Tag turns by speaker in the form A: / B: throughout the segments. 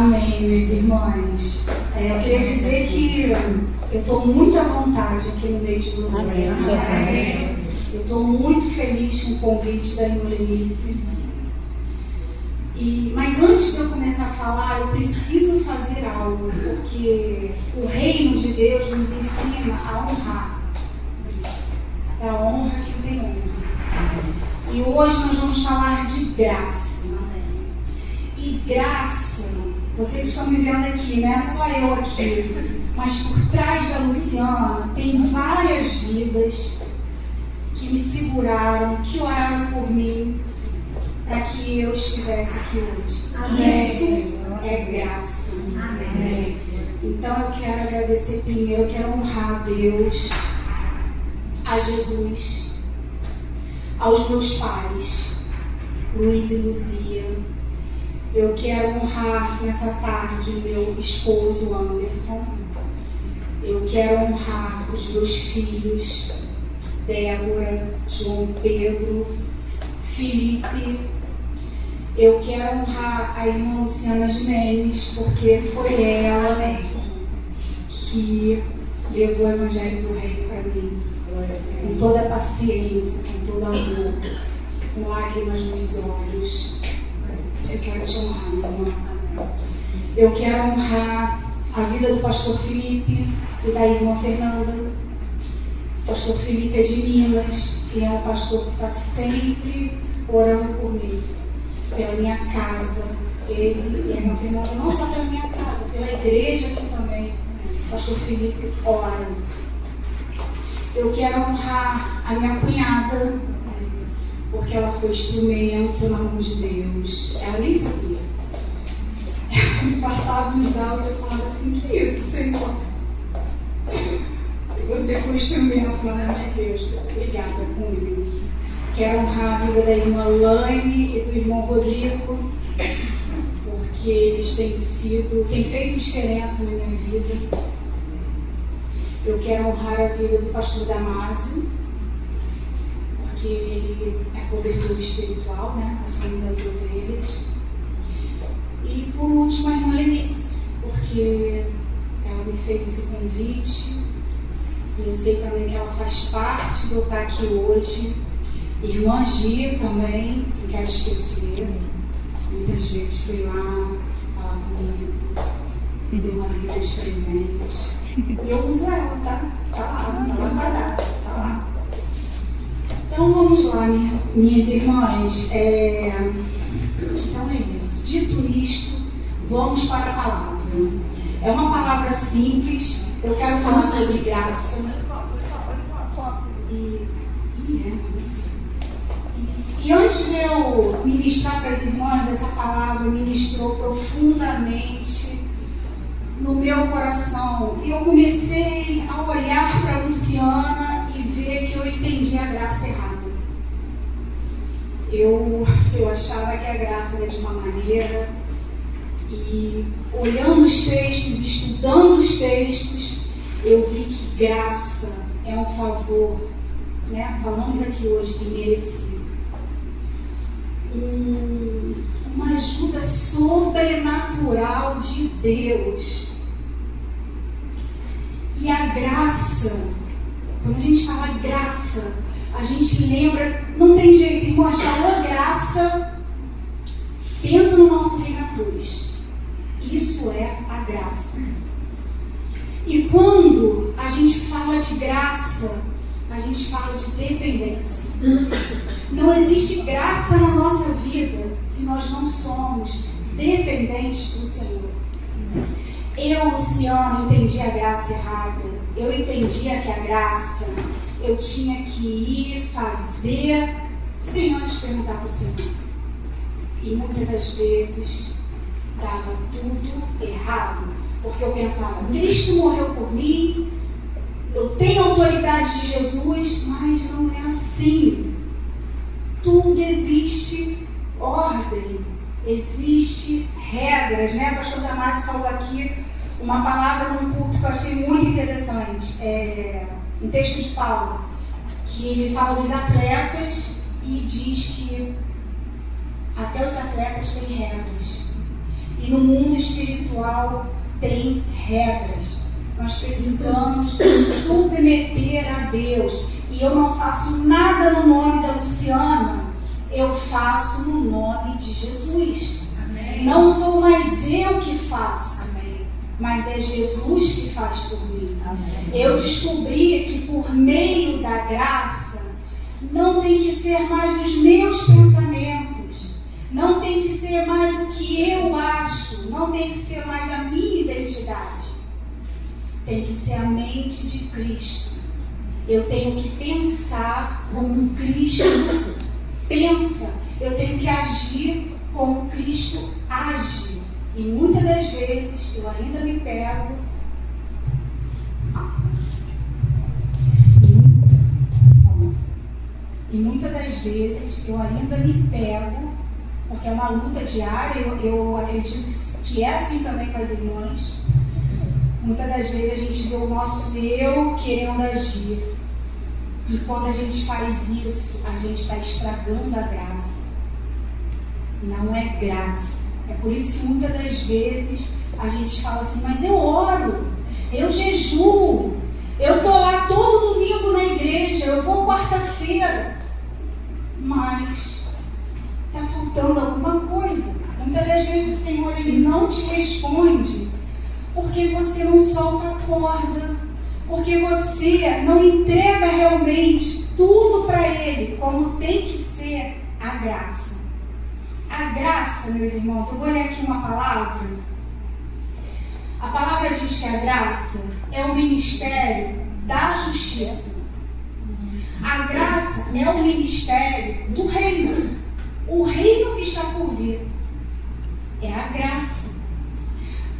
A: Amém, meus irmãos. Eu queria dizer que eu estou muito à vontade aqui no meio de vocês.
B: Amém.
A: Eu estou muito feliz com o convite da irmã Lenice. Mas antes de eu começar a falar, eu preciso fazer algo, porque o reino de Deus nos ensina a honrar. Da honra que tem honra. E hoje nós vamos falar de graça. E graça, vocês estão me vendo aqui, né? Só eu aqui. Mas por trás da Luciana tem várias vidas que me seguraram, que oraram por mim, para que eu estivesse aqui hoje. Amém. Isso é graça. Amém. Então eu quero agradecer primeiro, eu quero honrar a Deus, a Jesus, aos meus pais, Luiz e Luzia. Eu quero honrar nessa tarde o meu esposo Anderson. Eu quero honrar os meus filhos, Débora, João Pedro, Felipe. Eu quero honrar a irmã Luciana Gimenez, porque foi ela que levou o Evangelho do Reino para mim, com toda a paciência, com todo amor, com lágrimas nos olhos. Eu quero te honrar, meu irmão. Eu quero honrar a vida do pastor Felipe e da irmã Fernanda. O pastor Felipe é de Minas e é um pastor que está sempre orando por mim, pela minha casa. Ele e a irmã Fernanda, não só pela minha casa, pela igreja aqui também. O pastor Felipe ora. Eu quero honrar a minha cunhada, porque ela foi instrumento na mão de Deus. Ela nem sabia. Ela me passava uns áudios e falava assim: que isso, Senhor? Você foi instrumento na mão de Deus. Obrigada comigo. Quero honrar a vida da irmã Laine e do irmão Rodrigo, porque eles têm feito diferença na minha vida. Eu quero honrar a vida do pastor Damásio, porque ele é cobertura espiritual, né? Nós somos as ovelhas. E por último, a irmã Lenice, porque ela me fez esse convite. E eu sei também que ela faz parte de eu estar aqui hoje. Irmã Gia também, não quero esquecer. Muitas vezes fui lá falar comigo, me deu uma vida de presente. E eu uso ela, tá? Tá lá, ela vai dar, tá lá. Então vamos lá, minhas irmãs. Então é isso. Dito isto, vamos para a palavra. É uma palavra simples. Eu quero falar sobre graça. E antes de eu ministrar para as irmãs, essa palavra ministrou profundamente no meu coração. E eu comecei a olhar para a Luciana e ver que eu entendi a graça errada. Eu achava que a graça era de uma maneira, e olhando os textos, estudando os textos, eu vi que graça é um favor, né? Falamos aqui hoje que merecido. Uma ajuda sobrenatural de Deus. E a graça, quando a gente fala graça, a gente lembra, não tem jeito, irmãos, falou graça, pensa no nosso Rei na cruz. Isso é a graça. E quando a gente fala de graça, a gente fala de dependência. Não existe graça na nossa vida se nós não somos dependentes do Senhor. Eu, Luciana, entendi a graça errada. Eu entendia que a graça eu tinha que ir fazer sem antes perguntar para o Senhor. E muitas das vezes dava tudo errado, porque eu pensava: Cristo morreu por mim, eu tenho autoridade de Jesus, mas não é assim. Tudo existe ordem, existe regras, né? O pastor Damásio falou aqui uma palavra num culto que eu achei muito interessante, um texto de Paulo, que ele fala dos atletas e diz que até os atletas têm regras. E no mundo espiritual tem regras. Nós precisamos nos submeter a Deus. E eu não faço nada no nome da Luciana, eu faço no nome de Jesus. Amém. Não sou mais eu que faço, amém, mas é Jesus que faz por mim. Amém. Eu descobri que por meio da graça, não tem que ser mais os meus pensamentos, não tem que ser mais o que eu acho, não tem que ser mais a minha identidade, tem que ser a mente de Cristo. Eu tenho que pensar como Cristo pensa, eu tenho que agir como Cristo age. E muitas das vezes eu ainda me pego porque é uma luta diária, eu acredito que é assim também com as irmãs. Muitas das vezes a gente vê o nosso eu querendo agir. E quando a gente faz isso, a gente está estragando a graça. Não é graça. É por isso que muitas das vezes a gente fala assim, mas eu oro, eu jejuo, eu estou lá todo domingo na igreja, eu vou quarta-feira. Mas está faltando alguma coisa. Muitas das vezes o Senhor ele não te responde porque você não solta a corda, porque você não entrega realmente tudo para Ele, como tem que ser a graça. A graça, meus irmãos, eu vou ler aqui uma palavra. A palavra diz que a graça é o ministério da justiça. A graça é o ministério do reino. O reino que está por vir é a graça.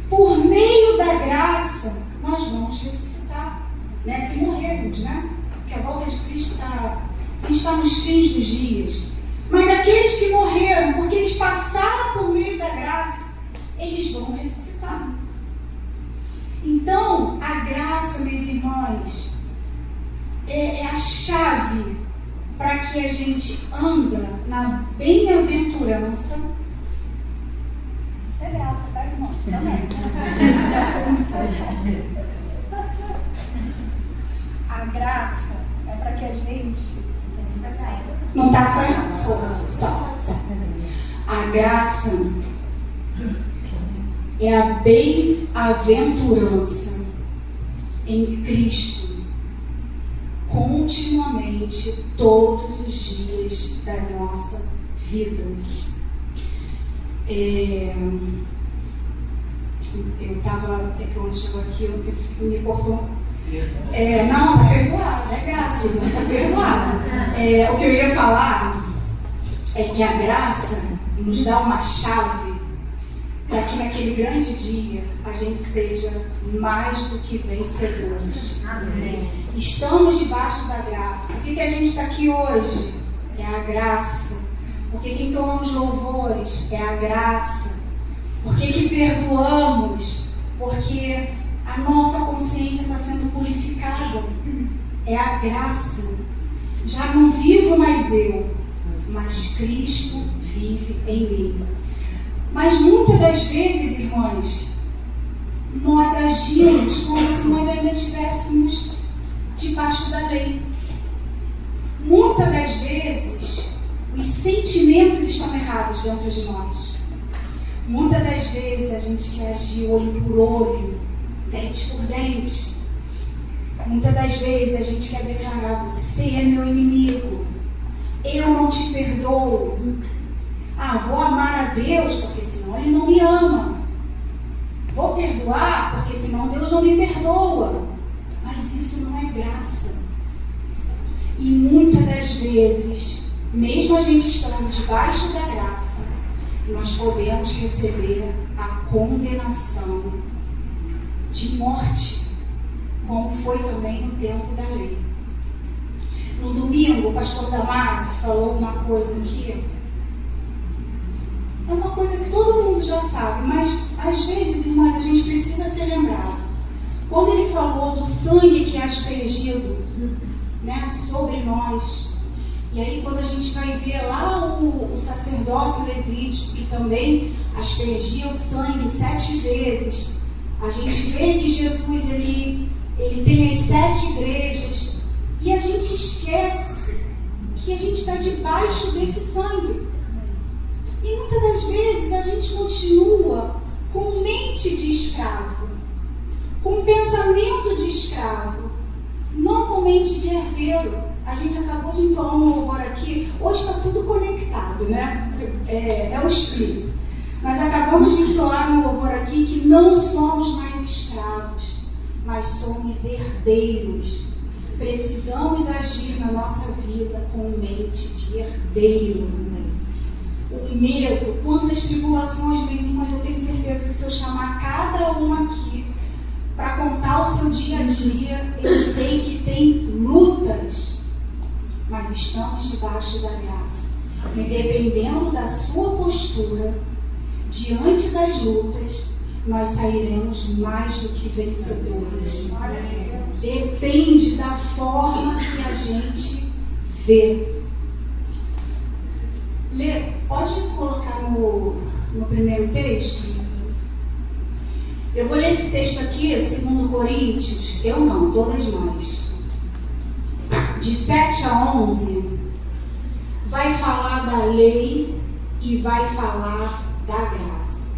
A: Por meio da graça, nós vamos ressuscitar, né? Se morrermos, né? Porque a volta de Cristo a gente está nos fins dos dias. Mas aqueles que morreram, porque eles passaram por meio da graça, eles vão ressuscitar. Então, a graça, meus irmãos, é a chave para que a gente anda na bem-aventurança. Isso é graça, tá, irmãos? Também. A graça é para que a gente não está saindo. Só. A graça é a bem-aventurança em Cristo continuamente, todos os dias da nossa vida. Eu estava, quando chegou aqui, me cortou. Não, está perdoado, é graça, não está perdoado. O que eu ia falar é que a graça nos dá uma chave para que naquele grande dia a gente seja mais do que vencedores. Amém. Estamos debaixo da graça. Por que a gente está aqui hoje? É a graça. Por que entoamos louvores? É a graça. Por que perdoamos? Porque a nossa consciência está sendo purificada. É a graça. Já não vivo mais eu, mas Cristo vive em mim. Mas muitas das vezes, irmãs, nós agimos como se nós ainda estivéssemos debaixo da lei. Muitas das vezes, os sentimentos estão errados dentro de nós. Muitas das vezes a gente quer agir olho por olho, dente por dente. Muitas das vezes a gente quer declarar: você é meu inimigo, eu não te perdoo. Vou amar a Deus porque senão Ele não me ama. Vou perdoar porque senão Deus não me perdoa. Mas isso não é graça. E muitas das vezes, mesmo a gente estando debaixo da graça, nós podemos receber a condenação de morte, como foi também no tempo da lei. No domingo, o pastor Damaso falou uma coisa que é uma coisa que todo mundo já sabe, mas às vezes, irmãs, a gente precisa ser lembrado. Quando ele falou do sangue que é aspergido, né, sobre nós, e aí quando a gente vai ver lá o sacerdócio levítico, que também aspergia o sangue 7 vezes, a gente vê que Jesus ele tem as 7 igrejas e a gente esquece que a gente está debaixo desse sangue. E muitas das vezes a gente continua com mente de escravo, com pensamento de escravo, não com mente de herdeiro. A gente acabou de entoar um louvor aqui, hoje está tudo conectado, né? É o Espírito. Mas acabamos de entoar um louvor aqui que não somos mais escravos, mas somos herdeiros. Precisamos agir na nossa vida com mente de herdeiro. O medo, quantas tribulações, meus irmãos, eu tenho certeza que se eu chamar cada um aqui para contar o seu dia a dia, eu sei que tem lutas, mas estamos debaixo da graça. E dependendo da sua postura, diante das lutas, nós sairemos mais do que vencedores. Depende da forma que a gente vê. Pode colocar no primeiro texto? Eu vou ler esse texto aqui, 2 Coríntios, eu não, todas nós. De 7 a 11, vai falar da lei e vai falar da graça.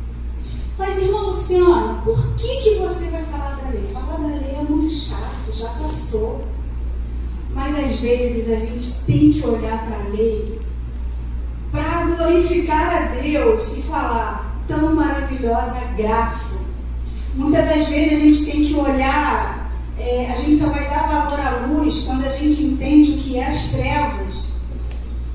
A: Mas, irmã Luciana, por que você vai falar da lei? Falar da lei é muito chato, já passou. Mas, às vezes, a gente tem que olhar para a lei para glorificar a Deus e falar, tão maravilhosa graça. Muitas das vezes a gente tem que olhar, a gente só vai dar valor à luz quando a gente entende o que é as trevas.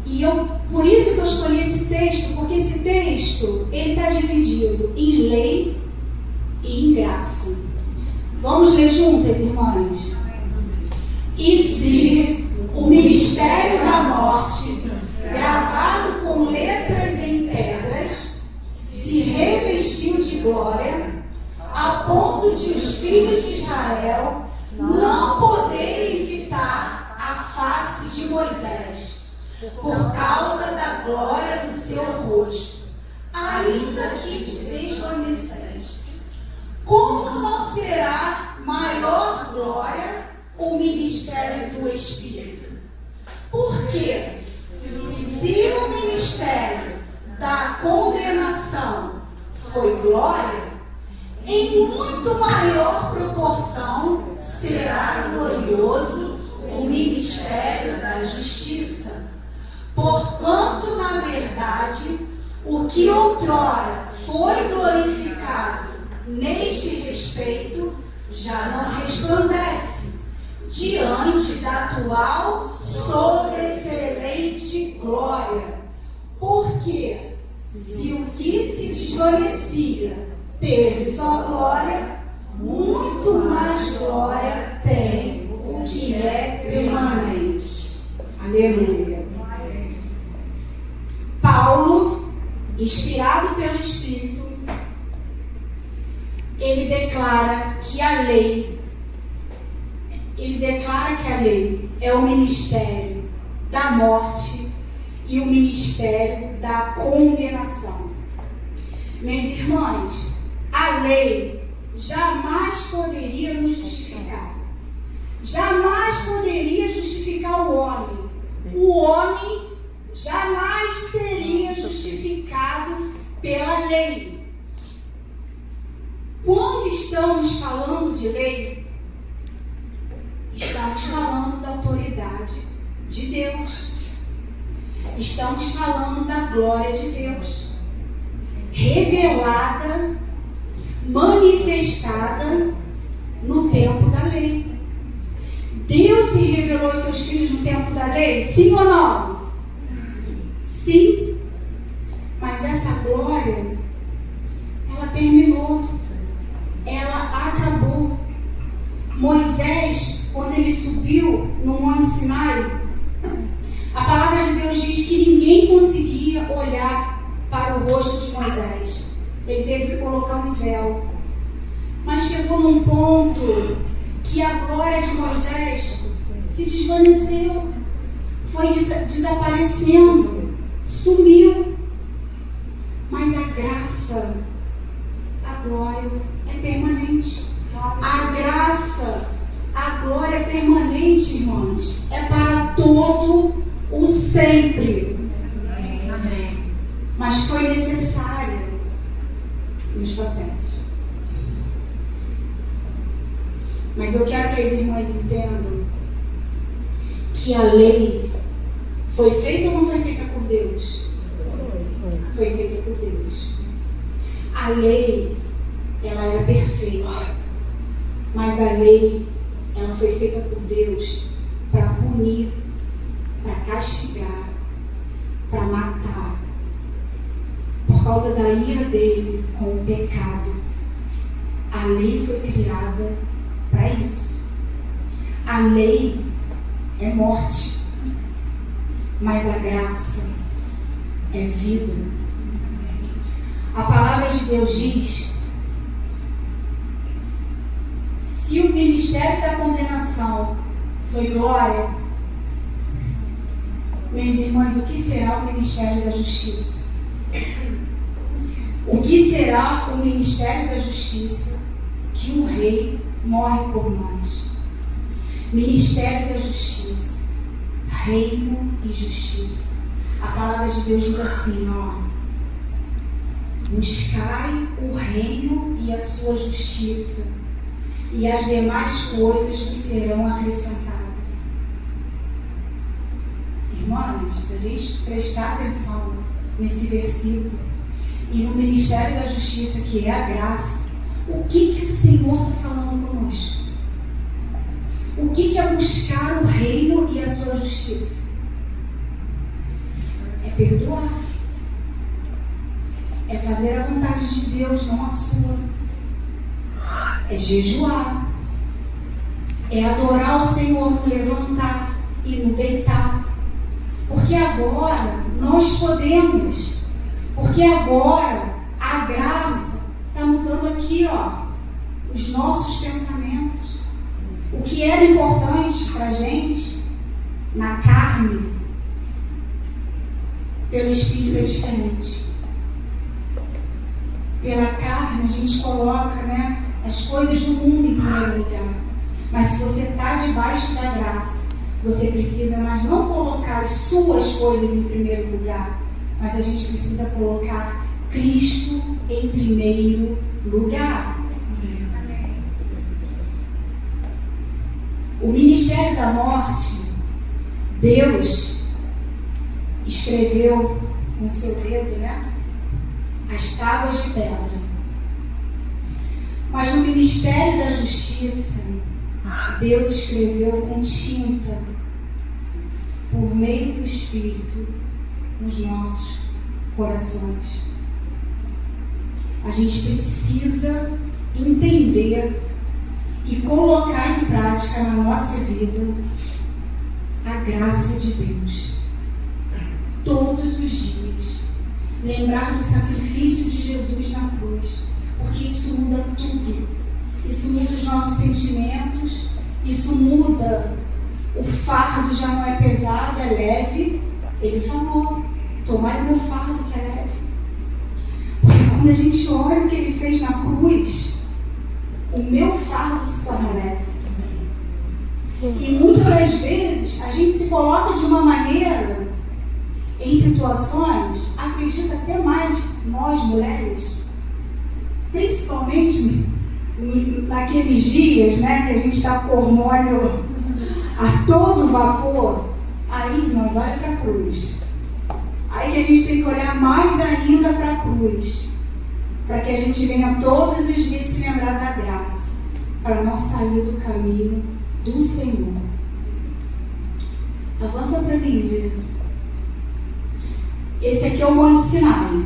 A: E por isso que eu escolhi esse texto, porque esse texto, ele está dividido em lei e em graça. Vamos ler juntas, irmãs? E se o ministério da morte, gravado com letras em pedras, se revestiu de glória, a ponto de os filhos de Israel não poderem fitar a face de Moisés, por causa da glória do seu rosto, ainda que desvanecente. Como não será maior glória o ministério do Espírito? Porque se o ministério da condenação foi glória, em muito maior proporção será glorioso o ministério da justiça. Porquanto, na verdade, o que outrora foi glorificado neste respeito já não resplandece diante da atual sobreexcelente glória. Porque se o que se desvanecia teve só glória, muito mais glória tem o que é permanente. Aleluia. Paulo, inspirado pelo Espírito, ele declara que a lei é o ministério da morte e o ministério da condenação. Meus irmãos, a lei jamais poderia nos justificar. Jamais poderia justificar o homem. O homem jamais seria justificado pela lei. Quando estamos falando de lei, estamos falando da autoridade de Deus. Estamos falando da glória de Deus, revelada, manifestada no tempo da lei. Deus se revelou aos seus filhos no tempo da lei? Sim ou não? Sim. Mas essa glória, ela terminou. Ela acabou. Moisés, quando ele subiu no Monte Sinai, a palavra de Deus diz que ninguém conseguia olhar para o rosto de Moisés. Ele teve que colocar um véu. Mas chegou num ponto que a glória de Moisés se desvaneceu, foi desaparecendo, sumiu. Mas a glória é permanente. A graça, a glória é permanente, irmãos. É para todo o sempre. Amém. Mas foi necessário os papéis. Mas eu quero que as irmãs entendam que a lei foi feita ou não foi feita por Deus? Foi feita por Deus. A lei, ela era perfeita, mas a lei, ela foi feita por Deus para punir, para castigar, para matar, por causa da ira dele com o pecado. A lei foi criada para isso. A lei é morte, mas a graça é vida. A palavra de Deus diz: se o ministério da condenação foi glória, meus irmãos, o que será o ministério da justiça? O que será o ministério da justiça que um rei morre por nós? Ministério da justiça, reino e justiça. A palavra de Deus diz assim, buscai o reino e a sua justiça, e as demais coisas vos serão acrescentadas. Irmãos, se a gente prestar atenção nesse versículo e no ministério da justiça, que é a graça, o que o Senhor está falando conosco? O que é buscar o reino e a sua justiça? É perdoar. É fazer a vontade de Deus, não a sua. É jejuar. É adorar o Senhor no levantar e no deitar. Porque agora nós podemos. Porque agora a graça está mudando aqui, os nossos pensamentos. O que era importante para a gente, na carne, pelo Espírito é diferente. Pela carne, a gente coloca, as coisas do mundo em primeiro lugar. Mas se você está debaixo da graça, você precisa mais não colocar as suas coisas em primeiro lugar, mas a gente precisa colocar Cristo em primeiro lugar. O ministério da morte, Deus escreveu com seu dedo, as tábuas de pedra. Mas no ministério da justiça, Deus escreveu com tinta, por meio do Espírito, nos nossos corações. A gente precisa entender e colocar em prática na nossa vida a graça de Deus. Todos os dias. Lembrar do sacrifício de Jesus na cruz. Porque isso muda tudo. Isso muda os nossos sentimentos. Isso muda. O fardo já não é pesado, é leve. Ele falou: tomai o meu fardo que é leve. Porque quando a gente olha o que ele fez na cruz, o meu fardo se torna leve. E muitas das vezes a gente se coloca de uma maneira em situações, acredita até mais nós mulheres, principalmente naqueles dias, que a gente está com o hormônio a todo vapor. Aí nós olha para a cruz. Aí que a gente tem que olhar mais ainda para a cruz, para que a gente venha todos os dias se lembrar da graça, para não sair do caminho do Senhor. Avança para mim, Lília. Esse aqui é o Monte Sinai.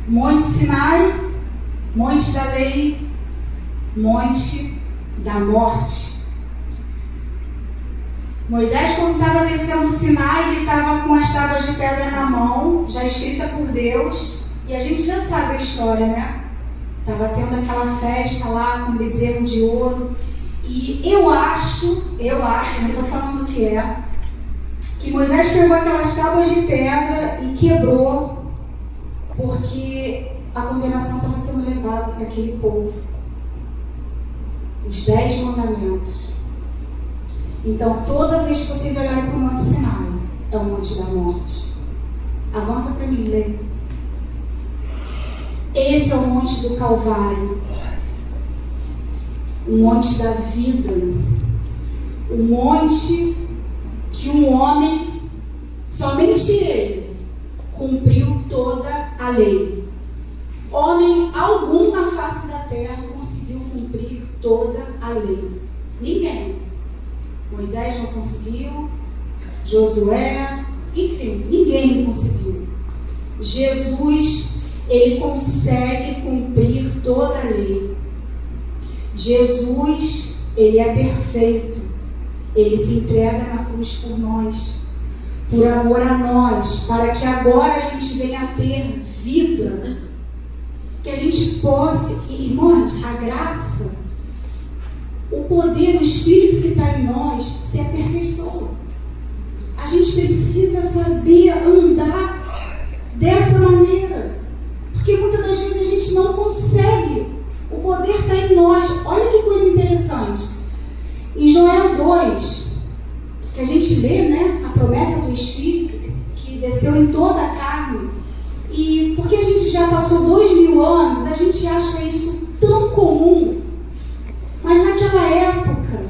A: Monte Sinai, Monte da Lei, Monte da Morte. Moisés, quando estava descendo o Sinai, ele estava com as tábuas de pedra na mão, já escrita por Deus, e a gente já sabe a história, Estava tendo aquela festa lá com bezerro de ouro, e eu acho, não estou falando que é, que Moisés pegou aquelas tábuas de pedra e quebrou, porque a condenação estava sendo levada para aquele povo. Os 10 mandamentos. Então, toda vez que vocês olharem para o Monte Sinai, é o Monte da Morte. Avança para mim, lê. Esse é o Monte do Calvário. O Monte da vida. O monte que um homem, somente ele, cumpriu toda a lei. Homem algum na face da terra conseguiu cumprir toda a lei. Ninguém. Moisés não conseguiu, Josué, enfim, ninguém conseguiu. Jesus, ele consegue cumprir toda a lei. Jesus, ele é perfeito. Ele se entrega na cruz por nós, por amor a nós, para que agora a gente venha a ter vida. Que a gente possa, irmãos, a graça, o poder, o Espírito que está em nós se aperfeiçoa. A gente precisa saber andar dessa maneira, porque muitas das vezes a gente não consegue. O poder está em nós. Olha que coisa interessante. Em Joel 2, que a gente lê, né, a promessa do Espírito que desceu em toda a carne. E porque a gente já passou 2000 anos, a gente acha isso tão comum. Mas naquela época,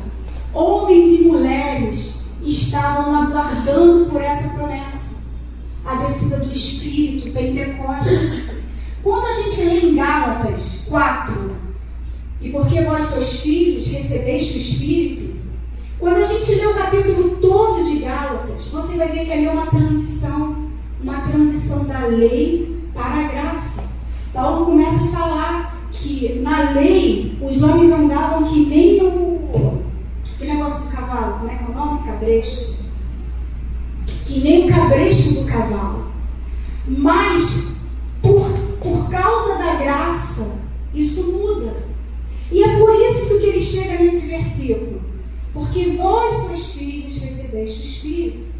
A: homens e mulheres estavam aguardando por essa promessa. A descida do Espírito, Pentecostes. Quando a gente lê em Gálatas 4, e porque vós sois filhos, recebeste o Espírito, quando a gente lê o capítulo todo de Gálatas, você vai ver que ali é uma transição da lei para a graça. Paulo começa a falar que na lei os homens andavam que nem o negócio do cavalo, como é que é o nome? Cabresto. Que nem o cabresto do cavalo. Mas por causa da graça, isso muda. E é por isso que ele chega nesse versículo. Porque vós sois filhos, recebeste o Espírito.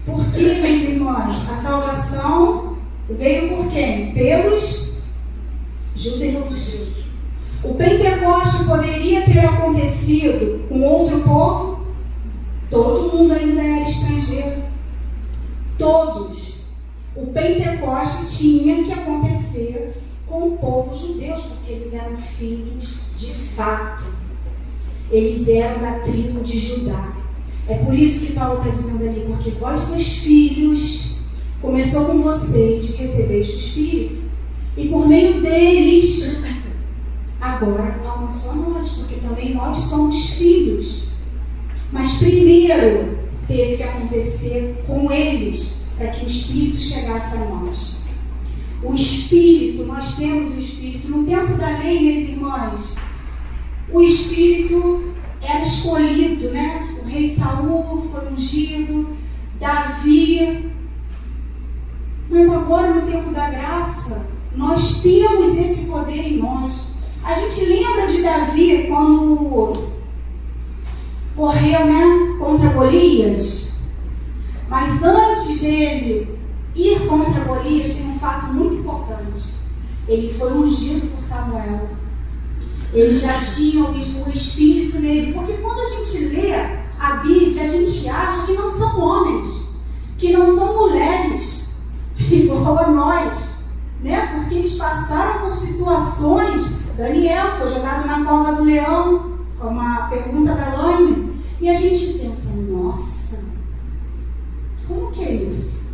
A: Porque, meus irmãos, a salvação veio por quem? Pelos judeus. O Pentecoste poderia ter acontecido com outro povo? Todo mundo ainda era estrangeiro. Todos. O Pentecoste tinha que acontecer com o povo judeu, porque eles eram filhos de fato. Eles eram da tribo de Judá. É por isso que Paulo está dizendo ali, porque vós sois filhos, começou com vocês, recebeste o Espírito, e por meio deles, agora alcançou a nós, porque também nós somos filhos. Mas primeiro teve que acontecer com eles, para que o Espírito chegasse a nós. O Espírito, nós temos o Espírito. No tempo da lei, meus irmãos, o Espírito era escolhido, né? O rei Saul foi ungido, Davi. Mas agora, no tempo da graça, nós temos esse poder em nós. A gente lembra de Davi quando correu, né, contra Golias. Mas antes dele ir contra Golias, tem um fato muito importante. Ele foi ungido por Samuel. Ele já tinha o Espírito nele. Porque quando a gente lê a Bíblia, a gente acha que não são homens, que não são mulheres, igual a nós, né? Porque eles passaram por situações. Daniel foi jogado na cova do leão, como a pergunta da Laine. E a gente pensa, nossa, como que é isso?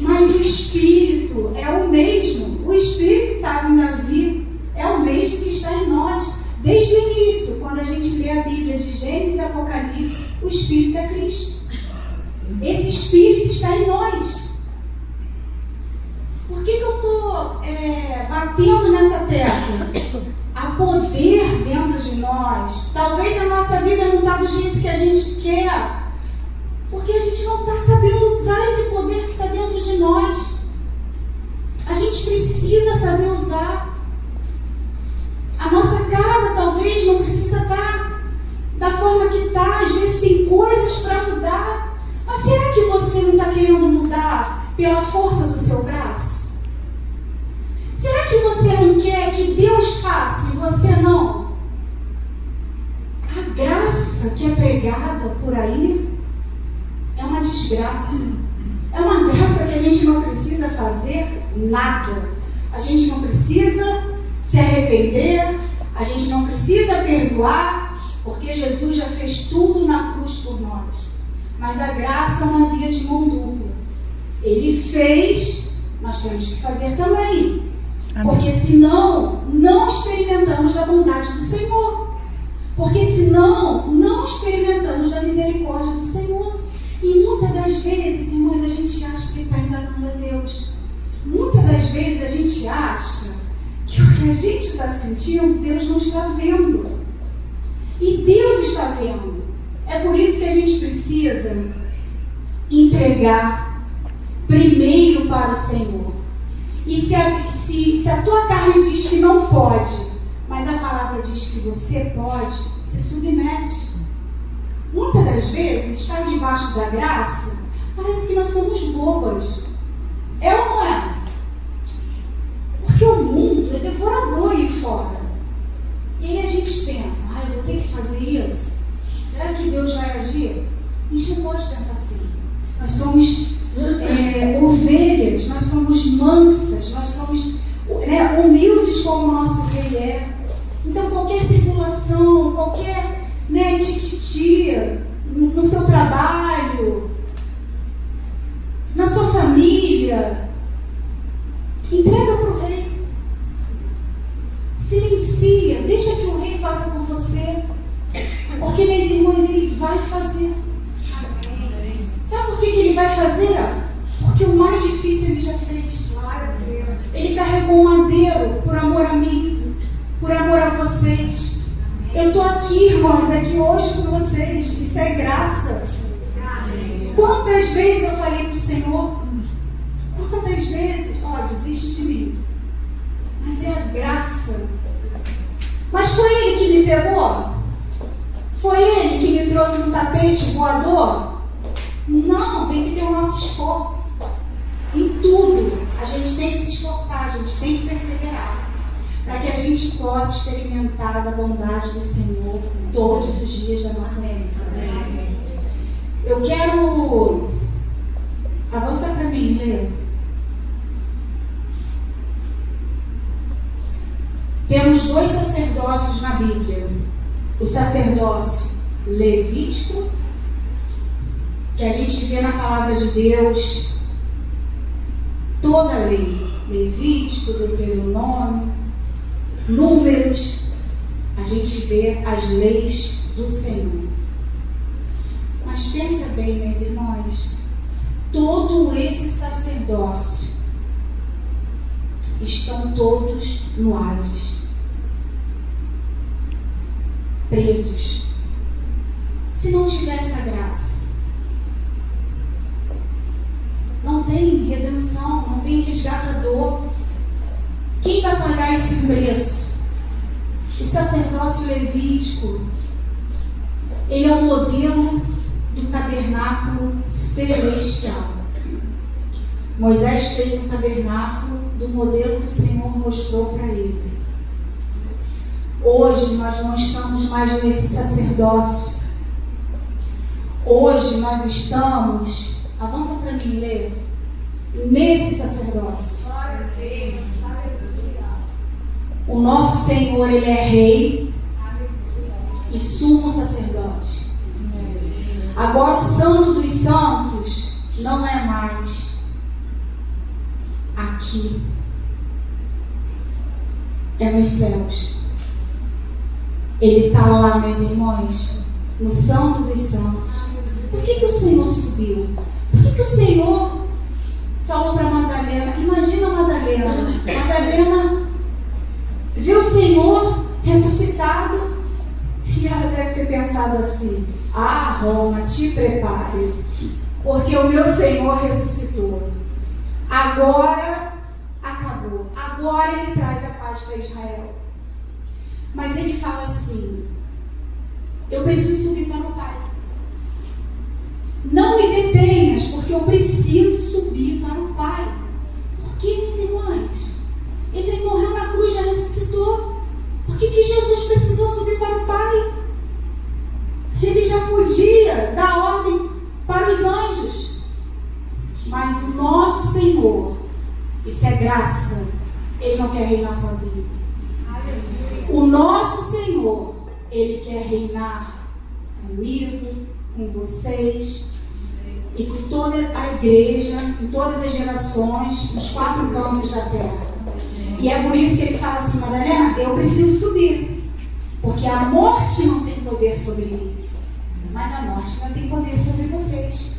A: Mas o Espírito é o mesmo. O Espírito que estava em Davi é o mesmo que está em nós. Desde o início, quando a gente lê a Bíblia de Gênesis e Apocalipse, o Espírito é Cristo. Esse Espírito está em nós. Por que eu estou batendo nessa tecla? Há poder dentro de nós. Talvez a nossa vida não está do jeito que a gente quer, porque a gente não está sabendo usar esse poder que está dentro de nós. A gente precisa saber usar. A nossa casa talvez não precisa estar da forma que está. Às vezes tem coisas para mudar. Mas será que você não está querendo mudar pela força do seu braço? você não quer que Deus faça e você não? A graça que é pregada por aí é uma desgraça. É uma graça que a gente não precisa fazer nada. A gente não precisa se arrepender, a gente não precisa perdoar, porque Jesus já fez tudo na cruz por nós. Mas a graça é uma via de mão dupla. Ele fez, nós temos que fazer também. Amém. Porque senão, não experimentamos a bondade do Senhor. Porque senão, não experimentamos a misericórdia do Senhor. E muitas das vezes, irmãos, a gente acha que está enganando a Deus. Muitas das vezes a gente acha que o que a gente está sentindo, Deus não está vendo. E Deus está vendo. É por isso que a gente precisa entregar primeiro para o Senhor. E se a tua carne diz que não pode, mas a palavra diz que você pode, se submete. Muitas das vezes, estar debaixo da graça, parece que nós somos bobas. É ou não é? Porque o mundo é devorador aí fora. E aí a gente pensa, eu vou ter que fazer isso? Será que Deus vai agir? A gente não pode pensar assim. Nós somos ovelhas, nós somos mansas, nós somos humildes como o nosso rei é. Então qualquer tribulação, qualquer tititia no seu trabalho, na sua família, entrega para o rei. Silencia, deixa que o rei faça por você. Porque, meus irmãos, ele vai fazer. Sabe por que ele vai fazer? Porque o mais difícil ele já fez. Ele carregou um madeiro por amor a mim, por amor a vocês. Eu estou aqui, irmãos, aqui hoje com vocês. Isso é graça. Quantas vezes eu falei para o Senhor? Quantas vezes? Desiste de mim. Mas é a graça. Mas foi Ele que me pegou? Foi Ele que me trouxe no tapete voador? Não, tem que ter o nosso esforço. Em tudo, a gente tem que se esforçar, a gente tem que perseverar, para que a gente possa experimentar da bondade do Senhor todos os dias da nossa vida. Eu quero... Avança para mim, Lê. Temos 2 sacerdócios na Bíblia. O sacerdócio levítico, que a gente vê na palavra de Deus, toda a lei. Levítico, Deuteronômio, Números, a gente vê as leis do Senhor. Mas pensa bem, meus irmãos, todo esse sacerdócio estão todos no Hades, presos. Se não tivesse a graça, não tem redenção, não tem resgatador. Quem vai pagar esse preço? O sacerdócio levítico, ele é o modelo do tabernáculo celestial. Moisés fez um tabernáculo do modelo que o Senhor mostrou para ele. Hoje nós não estamos mais nesse sacerdócio. Hoje nós estamos, avança para mim, Lê, nesse sacerdócio. O nosso Senhor, Ele é Rei e sumo sacerdote. Agora o Santo dos Santos não é mais aqui, é nos céus. Ele está lá, meus irmãos, no Santo dos Santos. Por que o Senhor subiu? Por que o Senhor falou para Madalena? Imagina a Madalena. Madalena viu o Senhor ressuscitado e ela deve ter pensado assim: Roma, te prepare, porque o meu Senhor ressuscitou. Agora acabou. Agora Ele traz a paz para Israel. Mas Ele fala assim: eu preciso subir para o Pai. Não me detenhas, porque eu preciso subir para o Pai. Por que, meus irmãos? Ele morreu na reinar sozinho. O nosso Senhor, Ele quer reinar comigo, com vocês e com toda a igreja, em todas as gerações, nos 4 cantos da terra. E é por isso que Ele fala assim: Madalena, eu preciso subir, porque a morte não tem poder sobre mim, mas a morte não tem poder sobre vocês.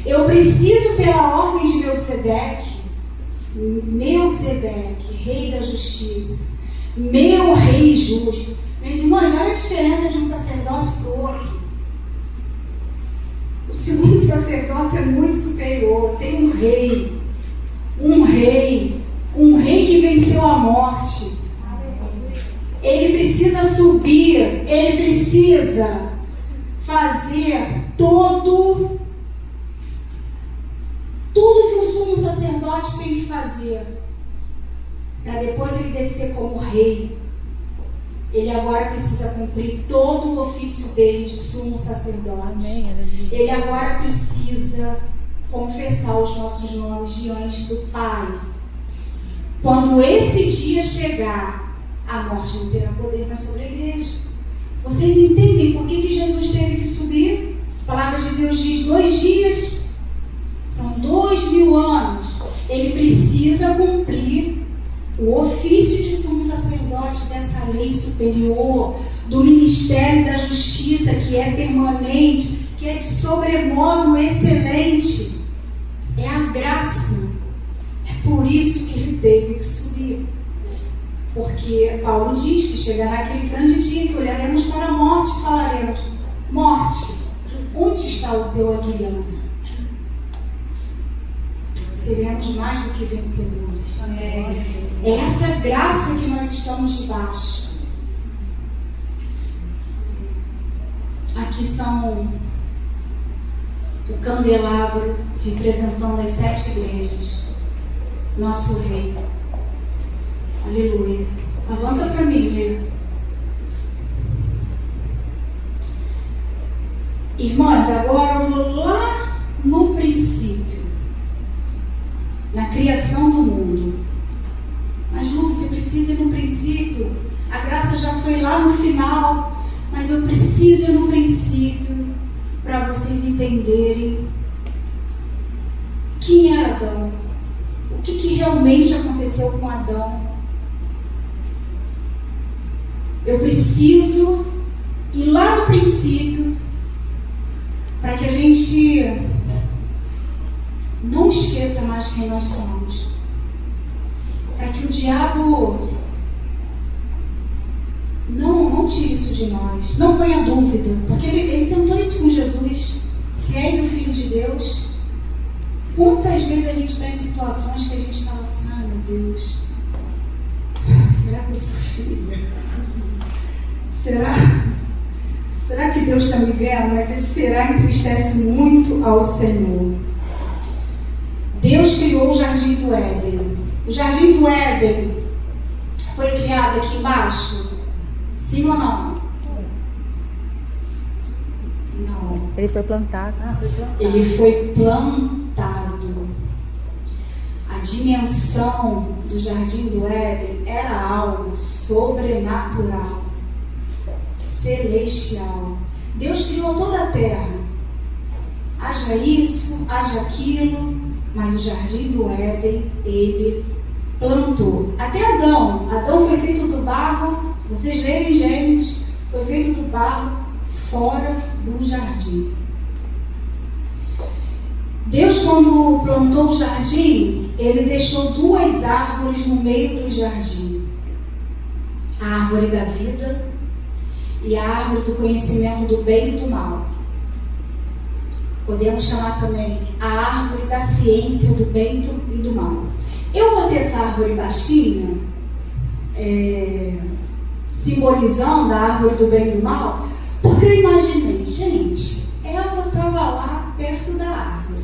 A: Eu preciso, pela ordem de Melquisedeque, rei da justiça, meu rei justo. Meus irmãos, olha a diferença de um sacerdócio para o outro. O segundo sacerdócio é muito superior. Tem um rei que venceu a morte. Ele precisa subir, ele precisa fazer tudo que o sumo sacerdote tem que fazer, para depois ele descer como rei. Ele agora precisa cumprir todo o ofício dele de sumo sacerdote. Ele agora precisa confessar os nossos nomes diante do Pai. Quando esse dia chegar, a morte não terá poder mais sobre a igreja. Vocês entendem por que Jesus teve que subir? A palavra de Deus diz 2 dias. São 2000 anos. Ele precisa cumprir o ofício de sumo sacerdote dessa lei superior, do ministério da justiça, que é permanente, que é de sobremodo excelente. É a graça. É por isso que ele teve que subir. Porque Paulo diz que chegará aquele grande dia que olharemos para a morte e falaremos: morte, onde está o teu aguilhão? Seremos mais do que vencedores. É essa graça que nós estamos debaixo. Aqui são o candelabro representando as 7 igrejas. Nosso rei. Aleluia. Avança para mim, Lê. Irmãs, agora eu vou lá no princípio. Na criação do mundo. Mas Lu, você precisa ir no princípio. A graça já foi lá no final. Mas eu preciso ir no princípio para vocês entenderem quem era Adão. O que realmente aconteceu com Adão. Eu preciso ir lá no princípio para que a gente não esqueça mais quem nós somos. Para que o diabo não tire isso de nós. Não ponha dúvida. Porque ele tentou isso com Jesus. Se és o Filho de Deus. Quantas vezes a gente está em situações que a gente fala assim: ai meu Deus, será que eu sou filho? Será que Deus está me vendo? Mas esse será entristece muito ao Senhor. Deus criou o Jardim do Éden. O Jardim do Éden foi criado aqui embaixo? Sim ou não? Não.
B: Ele foi plantado.
A: Ele foi plantado. A dimensão do Jardim do Éden era algo sobrenatural, celestial. Deus criou toda a terra. Haja isso, haja aquilo, mas o Jardim do Éden, ele plantou. Até Adão. Adão foi feito do barro. Se vocês lerem Gênesis, foi feito do barro fora do jardim. Deus, quando plantou o jardim, ele deixou 2 árvores no meio do jardim. A árvore da vida e a árvore do conhecimento do bem e do mal. Podemos chamar também a árvore da ciência do bem e do mal. Eu botei essa árvore baixinha, simbolizando a árvore do bem e do mal, porque eu imaginei, gente, Eva estava lá perto da árvore.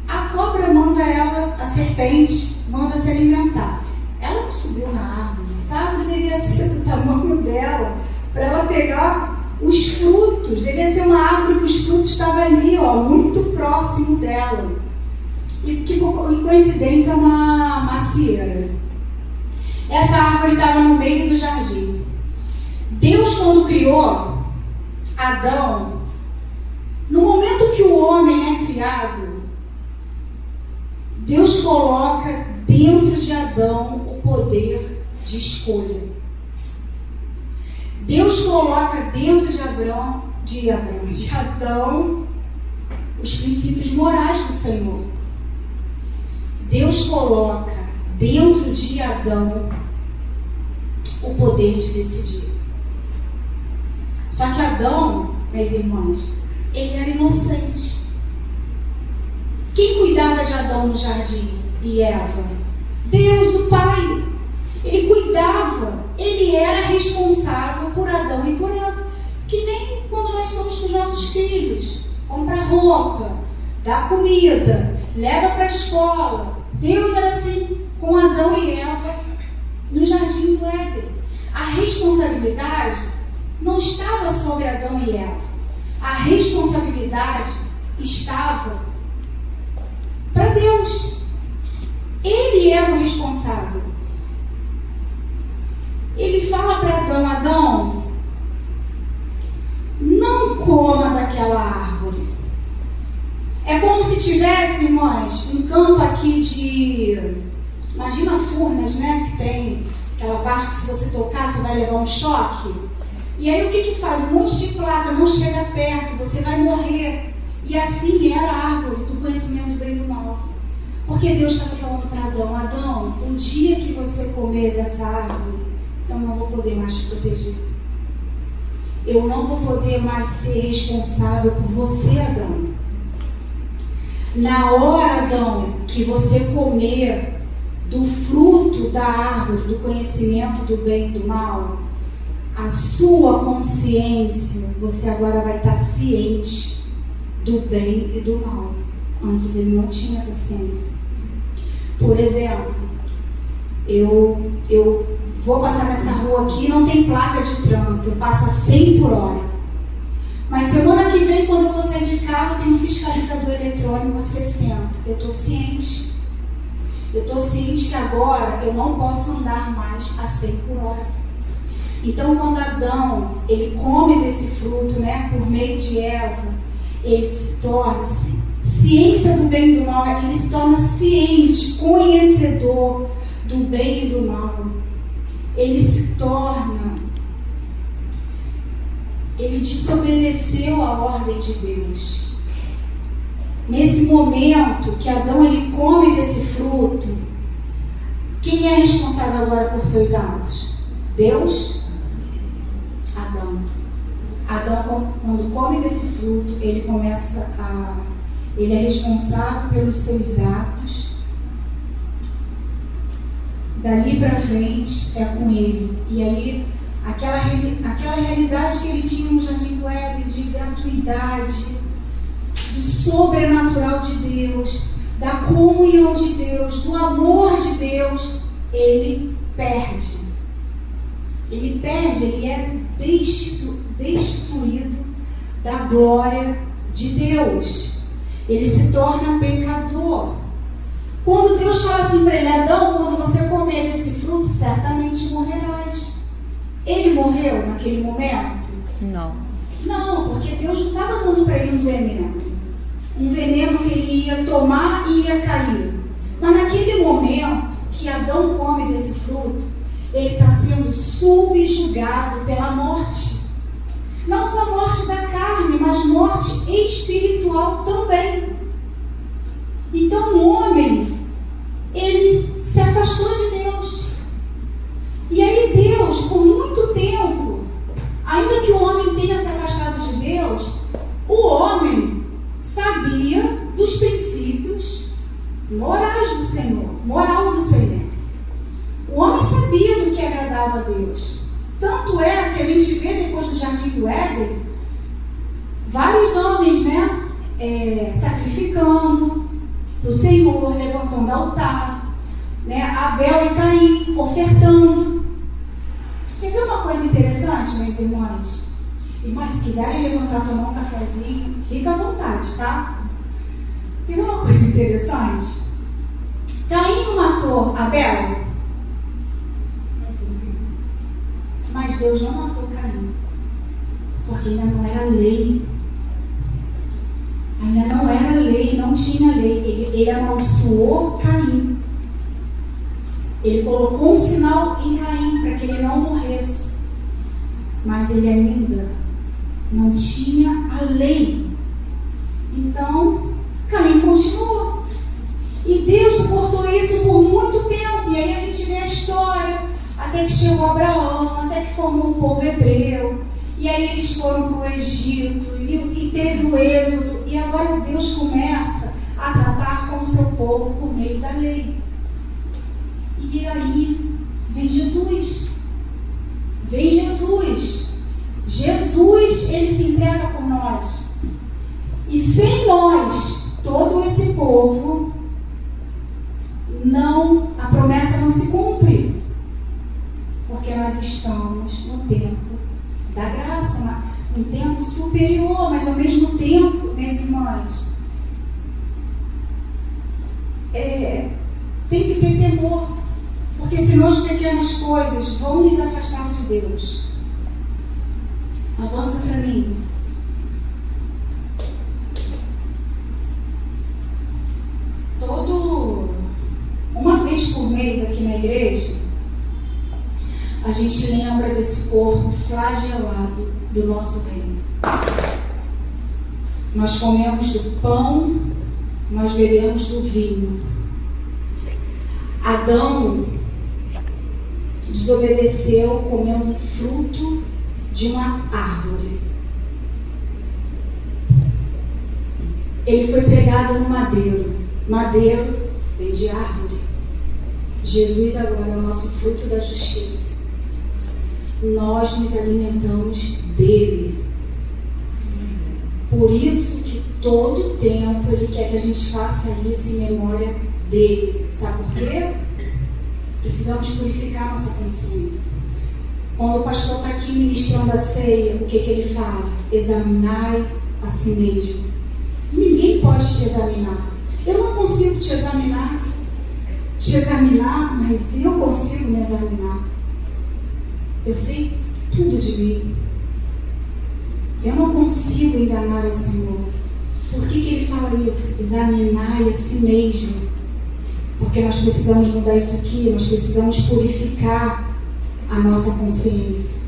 A: A cobra manda ela, a serpente, manda se alimentar. Ela não subiu na árvore. Essa árvore devia ser do tamanho dela, para ela pegar os frutos. Devia ser uma árvore que os frutos estavam ali, muito próximo dela. E que por coincidência é uma macieira. Essa árvore estava no meio do jardim. Deus, quando criou Adão, no momento que o homem é criado, Deus coloca dentro de Adão o poder de escolha. Deus coloca dentro de Adão os princípios morais do Senhor. Deus coloca dentro de Adão o poder de decidir. Só que Adão, meus irmãos, ele era inocente. Quem cuidava de Adão no jardim e Eva? Deus, o Pai. Ele cuidava, ele era responsável por Adão e por Eva. Que nem quando nós somos com os nossos filhos. Compra roupa, dá comida, leva para a escola. Deus era assim com Adão e Eva no jardim do Éden. A responsabilidade não estava sobre Adão e Eva. A responsabilidade estava para Deus. Ele era o responsável. Ele fala para Adão: Adão, não coma daquela árvore. É como se tivesse, irmãs, um campo aqui de... Imagina Furnas, né? Que tem aquela parte que se você tocar, você vai levar um choque. E aí o que faz? Um monte de placa, não chega perto, você vai morrer. E assim era a árvore do conhecimento do bem e do mal. Porque Deus estava falando para Adão: Adão, o dia que você comer dessa árvore, eu não vou poder mais te proteger. Eu não vou poder mais ser responsável por você, Adão. Na hora, Adão, que você comer do fruto da árvore, do conhecimento do bem e do mal, a sua consciência, você agora vai estar ciente do bem e do mal. Antes ele não tinha essa ciência. Por exemplo, eu vou passar nessa rua aqui, não tem placa de trânsito, eu passo a 100 por hora. Mas semana que vem, quando eu vou sair de carro, tem um fiscalizador eletrônico, 60. Eu estou ciente. Eu estou ciente que agora eu não posso andar mais a 100 por hora. Então, quando Adão, ele come desse fruto, né, por meio de Eva, ele se torna ciência do bem e do mal, ele se torna ciente, conhecedor do bem e do mal. Ele se torna, ele desobedeceu a ordem de Deus. Nesse momento que Adão ele come desse fruto, quem é responsável agora por seus atos? Deus? Adão. Adão, quando come desse fruto, ele ele é responsável pelos seus atos. Dali para frente é com ele. E aí, aquela realidade que ele tinha no Jardim do Éden, de gratuidade, do sobrenatural de Deus, da comunhão de Deus, do amor de Deus, ele perde. Ele perde, ele é destituído da glória de Deus. Ele se torna pecador. Quando Deus fala assim para ele: Adão, quando você comer desse fruto, certamente morrerás. Ele morreu naquele momento?
B: Não.
A: Não, porque Deus não estava dando para ele um veneno. Um veneno que ele ia tomar e ia cair. Mas naquele momento que Adão come desse fruto, ele está sendo subjugado pela morte. Não só morte da carne, mas morte espiritual também. Então o homem, ele se afastou de Deus. E aí Deus, por muito tempo, ainda que o homem tenha se afastado de Deus, o homem sabia dos princípios morais do Senhor, moral do Senhor. O homem sabia do que agradava a Deus. Tanto é que a gente vê depois do Jardim do Éden, vários homens, sacrificando para o Senhor, levantando altar, Abel e Caim ofertando. Quer ver uma coisa interessante, meus irmãos? Irmãs, se quiserem levantar, tomar um cafezinho, fica à vontade, tá? Quer ver uma coisa interessante? Caim não matou Abel? Mas Deus não matou Caim, porque ainda não era lei. Ainda não era lei, não tinha lei. Ele amaldiçoou Caim. Ele colocou um sinal em Caim para que ele não morresse. Mas ele ainda não tinha a lei. Então, Caim continuou. E Deus suportou isso por muito tempo. E aí a gente vê a história, até que chegou Abraão, até que formou o povo hebreu. E aí eles foram para o Egito, e teve o êxodo. E agora Deus começa a tratar com o seu povo por meio da lei. E aí vem Jesus. Vem Jesus. Jesus, ele se entrega por nós. E sem nós, todo esse povo, a promessa não se cumpre. Porque nós estamos no tempo da graça, um tempo superior, mas ao mesmo tempo, minhas irmãs, tem que ter temor. Porque senão as pequenas coisas vão nos afastar de Deus. Avança para mim. Uma vez por mês aqui na igreja, a gente lembra desse corpo flagelado do nosso reino. Nós comemos do pão, nós bebemos do vinho. Adão desobedeceu comendo um fruto de uma árvore. Ele foi pregado no madeiro. Madeiro vem de árvore. Jesus agora é o nosso fruto da justiça. Nós nos alimentamos dele. Por isso que todo tempo ele quer que a gente faça isso em memória dele. Sabe por quê? Precisamos purificar nossa consciência. Quando o pastor está aqui ministrando a ceia, o que ele fala? Examinai a si mesmo. Ninguém pode te examinar. Eu não consigo te examinar, mas eu consigo me examinar. Eu sei tudo de mim. Eu não consigo enganar o Senhor. Por que ele fala isso? Examinai a si mesmo. Porque nós precisamos mudar isso aqui, nós precisamos purificar a nossa consciência.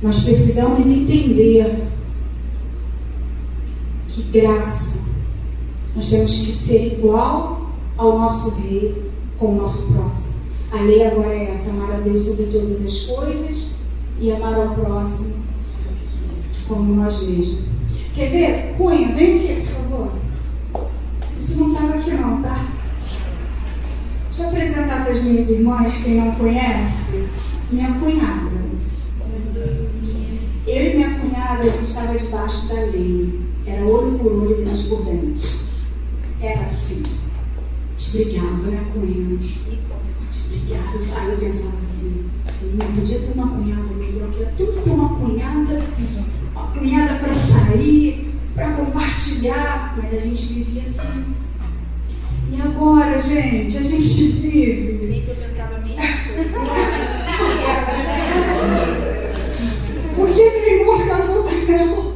A: Nós precisamos entender que graça, nós temos que ser igual ao nosso rei com o nosso próximo. A lei agora é essa: amar a Deus sobre todas as coisas e amar ao próximo como nós mesmos. Quer ver? Cunha, vem aqui, por favor. Isso não estava aqui não, tá? Deixa eu apresentar para as minhas irmãs, quem não conhece, minha cunhada. Eu e minha cunhada, a gente estava debaixo da lei. Era olho por olho e dente por dente. Era assim. Te brigava, né, cunha? Te brigava. Aí eu pensava assim, não podia ter uma cunhada melhor, que era tanto ter uma cunhada para sair, para compartilhar, mas a gente vivia assim. E agora, gente, a gente vive.
B: Gente, eu pensava a mesma coisa.
A: Por que meu irmão casou com ela?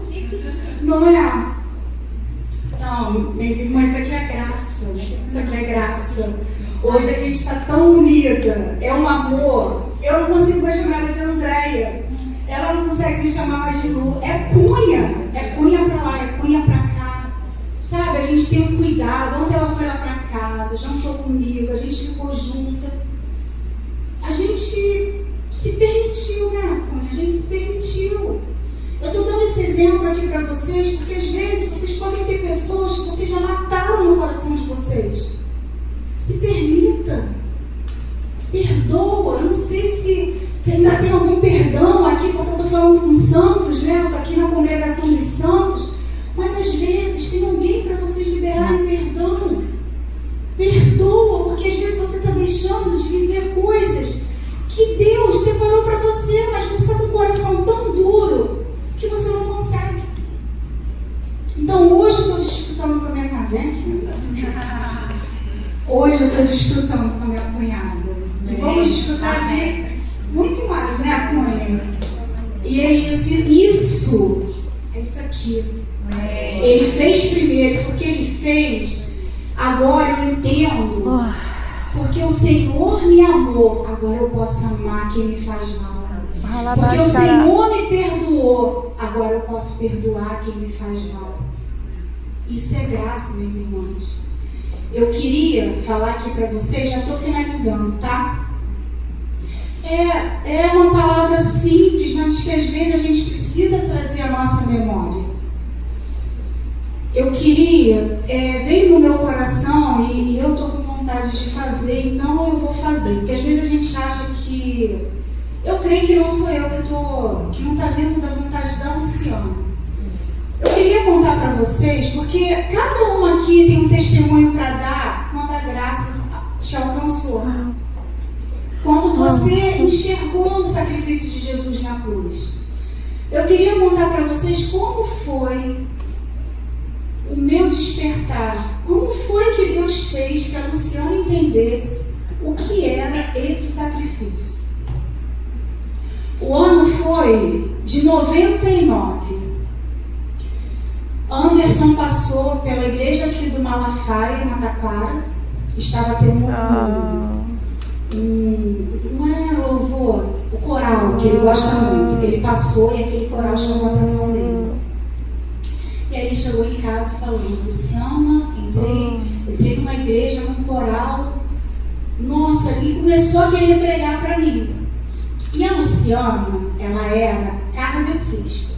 A: Não é? Não, minhas irmãs, isso aqui é graça. Isso aqui é graça. Hoje a gente está tão unida. É um amor. Eu não consigo mais chamar ela de Andréia. Ela não consegue me chamar mais de Lu. É cunha. É cunha pra lá, é cunha pra cá. Sabe, a gente tem um cuidado. Ontem ela foi lá pra casa, jantou comigo, a gente ficou junta. A gente se permitiu, né, cunha? A gente se permitiu. Eu estou dando esse exemplo aqui para vocês, porque às vezes vocês podem ter pessoas que vocês já mataram no coração de vocês. Se permita. Perdoa. Eu não sei se ainda tem algum perdão aqui, porque eu estou falando com santos, né? Eu estou aqui na congregação dos santos. Mas às vezes tem alguém para vocês liberarem perdão. Perdoa, porque às vezes você está deixando de viver coisas que Deus separou para você, mas você está com o coração tão duro que você não consegue. Então hoje eu estou desfrutando com a minha cunhada. Hoje eu estou desfrutando com a minha cunhada. E vamos desfrutar de muito mais, né, cunha? isso é isso aqui. Ele fez primeiro, porque ele fez. Agora eu entendo. Porque o Senhor me amou, agora eu posso amar quem me faz mal. Porque o Senhor me perdoou, agora eu posso perdoar quem me faz mal. Isso é graça, meus irmãos. Eu queria falar aqui para vocês, já estou finalizando, tá? É uma palavra simples, mas que às vezes a gente precisa trazer à nossa memória. Eu queria, veio no meu coração e eu estou com vontade de fazer, então eu vou fazer. Porque às vezes a gente acha que... Eu creio que não sou eu que não está vendo da vontade da Luciana. Eu queria contar para vocês, porque cada uma aqui tem um testemunho para dar quando a graça te alcançou. Quando você enxergou o sacrifício de Jesus na cruz. Eu queria contar para vocês como foi o meu despertar. Como foi que Deus fez que a Luciana entendesse o que era esse sacrifício. O ano foi de 99. Anderson passou pela igreja aqui do Malafaia, Mataquara. Estava tendo não é louvor, o coral, que ele gosta muito. Ele passou e aquele coral chamou a atenção dele. E aí ele chegou em casa falando: Luciana, entrei numa igreja, num coral. Nossa, ele começou a querer pregar para mim. E a Luciana, ela era kardecista.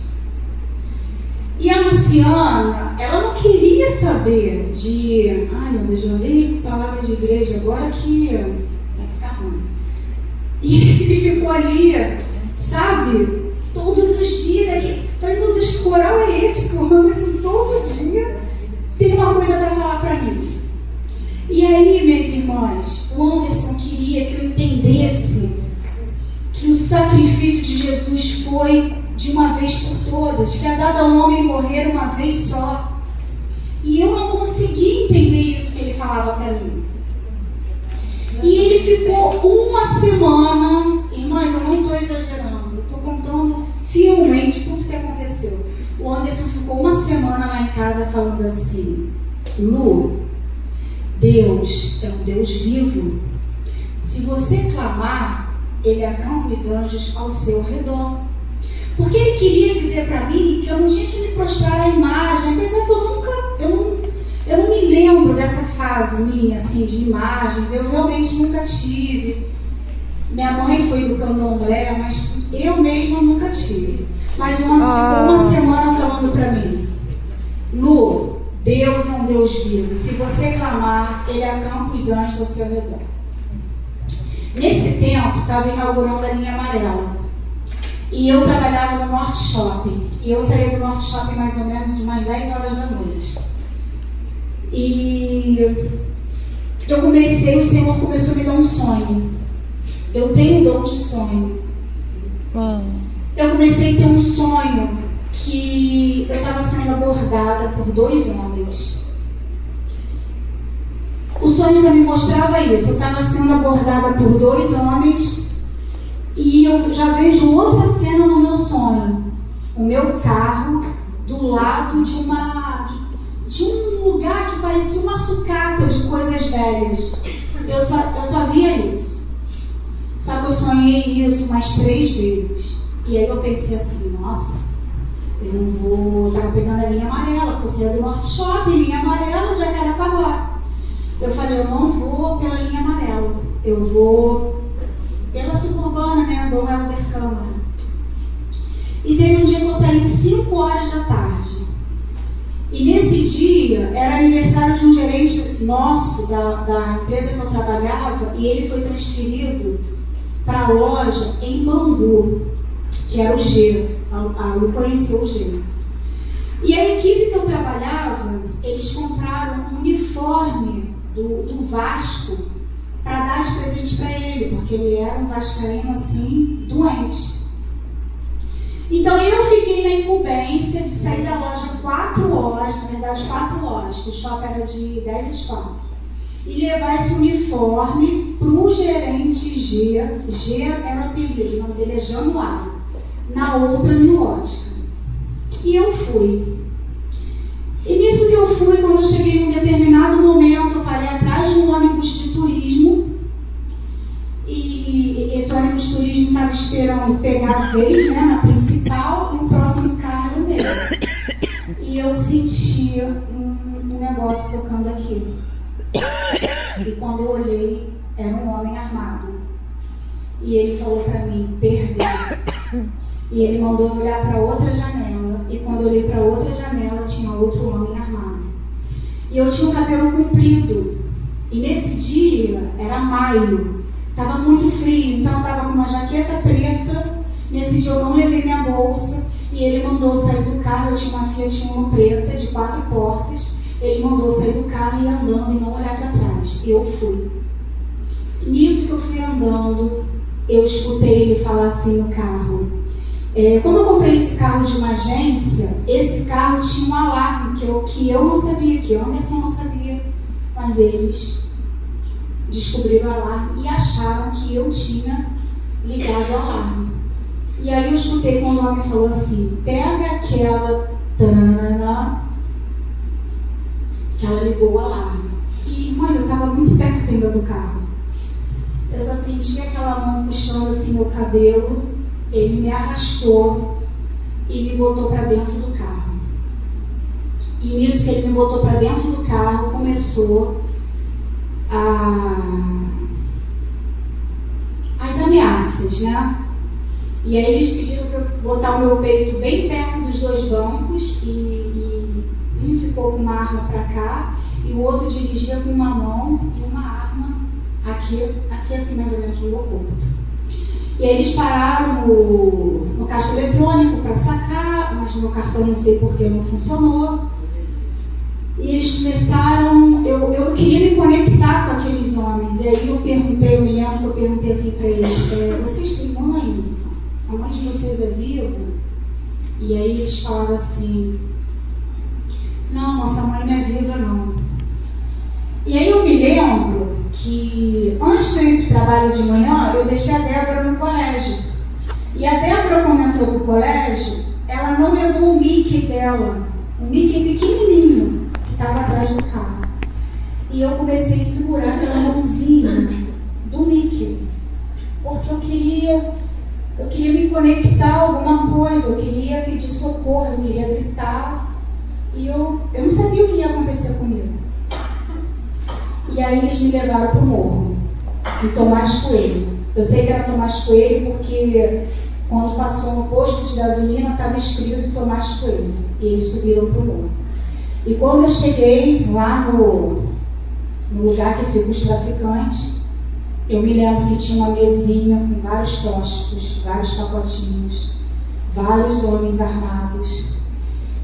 A: E a Luciana, ela não queria saber de... Ai, meu Deus, já veio palavra de igreja, agora que vai ficar ruim. E ele ficou ali, sabe, todos os dias. Falei, meu Deus, que coral é esse que o Anderson todo dia tem uma coisa para falar para mim? E aí, minhas irmãs, o Anderson queria que eu entendesse que o sacrifício de Jesus foi de uma vez por todas, que é dado ao homem morrer uma vez só. E eu não consegui entender isso que ele falava para mim. E ele ficou uma semana, irmãs, eu não estou exagerando, eu estou contando fielmente tudo o que aconteceu. O Anderson ficou uma semana lá em casa falando assim: Lu, Deus é um Deus vivo. Se você clamar, Ele acampa os anjos ao seu redor. Porque ele queria dizer para mim que eu não tinha que me prostrar à imagem, apesar que eu não me lembro dessa fase minha, assim, de imagens. Eu realmente nunca tive. Minha mãe foi do candomblé, mas eu mesma nunca tive. Mas o Anderson ficou uma semana falando para mim: Lu, Deus é um Deus vivo. Se você clamar, Ele acampa os anjos ao seu redor. Nesse tempo, estava inaugurando a linha amarela. E eu trabalhava no Norte Shopping. E eu saía do Norte Shopping mais ou menos umas 10 horas da noite. E o Senhor começou a me dar um sonho. Eu tenho dom de sonho. Eu comecei a ter um sonho que eu estava sendo abordada por 2 homens. O sonho já me mostrava isso. Eu estava sendo abordada por 2 homens. E eu já vejo outra cena no meu sonho. O meu carro do lado de um lugar que parecia uma sucata de coisas velhas. Eu só via isso. Só que eu sonhei isso umas 3 vezes. E aí eu pensei assim: nossa, eu não vou... Estava pegando a linha amarela, porque eu saía do Norte Shopping, linha amarela, Jacarepaguá. Eu falei: eu não vou pela linha amarela, eu vou pela suburbana, né, Dom Helder Câmara. E teve um dia que eu saí 5 horas da tarde. E nesse dia era aniversário de um gerente nosso da empresa que eu trabalhava, e ele foi transferido para a loja em Bangu, que era o G. Eu conhecia o G. E a equipe que eu trabalhava, eles compraram um uniforme do Vasco para dar de presente para ele, porque ele era um vascaíno assim, doente. Então eu fiquei na incumbência de sair da loja 4 horas, na verdade 4 horas, que o shopping era de 10 às 4, e levar esse uniforme para o gerente G. G era o apelido, o nome dele é Januário. na outra neurótica. E eu fui. E nisso que eu fui, quando eu cheguei em um determinado momento, eu parei atrás de um ônibus de turismo. E esse ônibus de turismo estava esperando pegar a vez, né, na principal, e o próximo carro era o meu. E eu senti um negócio tocando aqui. E quando eu olhei, era um homem armado. E ele falou para mim, perdeu. E ele mandou eu olhar para outra janela. E quando eu olhei para outra janela, tinha outro homem armado. E eu tinha o cabelo comprido. E nesse dia, era maio. Estava muito frio, então eu estava com uma jaqueta preta. Nesse dia eu não levei minha bolsa. E ele mandou sair do carro. Eu tinha uma Fiat Uno preta, de 4 portas. Ele mandou sair do carro e ir andando e não olhar para trás. Eu fui. Nisso que eu fui andando, eu escutei ele falar assim no carro. Como eu comprei esse carro de uma agência, esse carro tinha um alarme que eu não sabia, que Anderson não sabia, mas eles descobriram o alarme e acharam que eu tinha ligado o alarme. E aí eu escutei quando o homem falou assim, pega aquela tanana, que ela ligou o alarme. E, mãe, eu estava muito perto ainda do carro. Eu só senti aquela mão puxando assim meu cabelo. Ele me arrastou e me botou para dentro do carro. E nisso que ele me botou para dentro do carro, começou as ameaças, né? E aí eles pediram para eu botar o meu peito bem perto dos 2 bancos e um ficou com uma arma para cá e o outro dirigia com uma mão e uma arma aqui assim mais ou menos no meu corpo. E aí eles pararam no caixa eletrônico para sacar, mas meu cartão não sei por que não funcionou. E eles começaram, eu queria me conectar com aqueles homens. E aí eu me lembro que eu perguntei assim para eles, vocês têm mãe? A mãe de vocês é viva? E aí eles falaram assim, não, nossa mãe não é viva não. E aí eu me lembro que antes de eu ir para o trabalho de manhã, eu deixei a Débora no colégio. E a Débora, quando entrou para o colégio, ela não levou o Mickey dela, um Mickey pequenininho, que estava atrás do carro. E eu comecei a segurar aquela mãozinha do Mickey, porque eu queria me conectar a alguma coisa, eu queria pedir socorro, eu queria gritar. E eu não sabia o que ia acontecer comigo. E aí eles me levaram para o morro, em Tomás Coelho. Eu sei que era Tomás Coelho porque quando passou no posto de gasolina estava escrito Tomás Coelho. E eles subiram para o morro. E quando eu cheguei lá no lugar que ficam os traficantes, eu me lembro que tinha uma mesinha com vários tóxicos, vários pacotinhos, vários homens armados.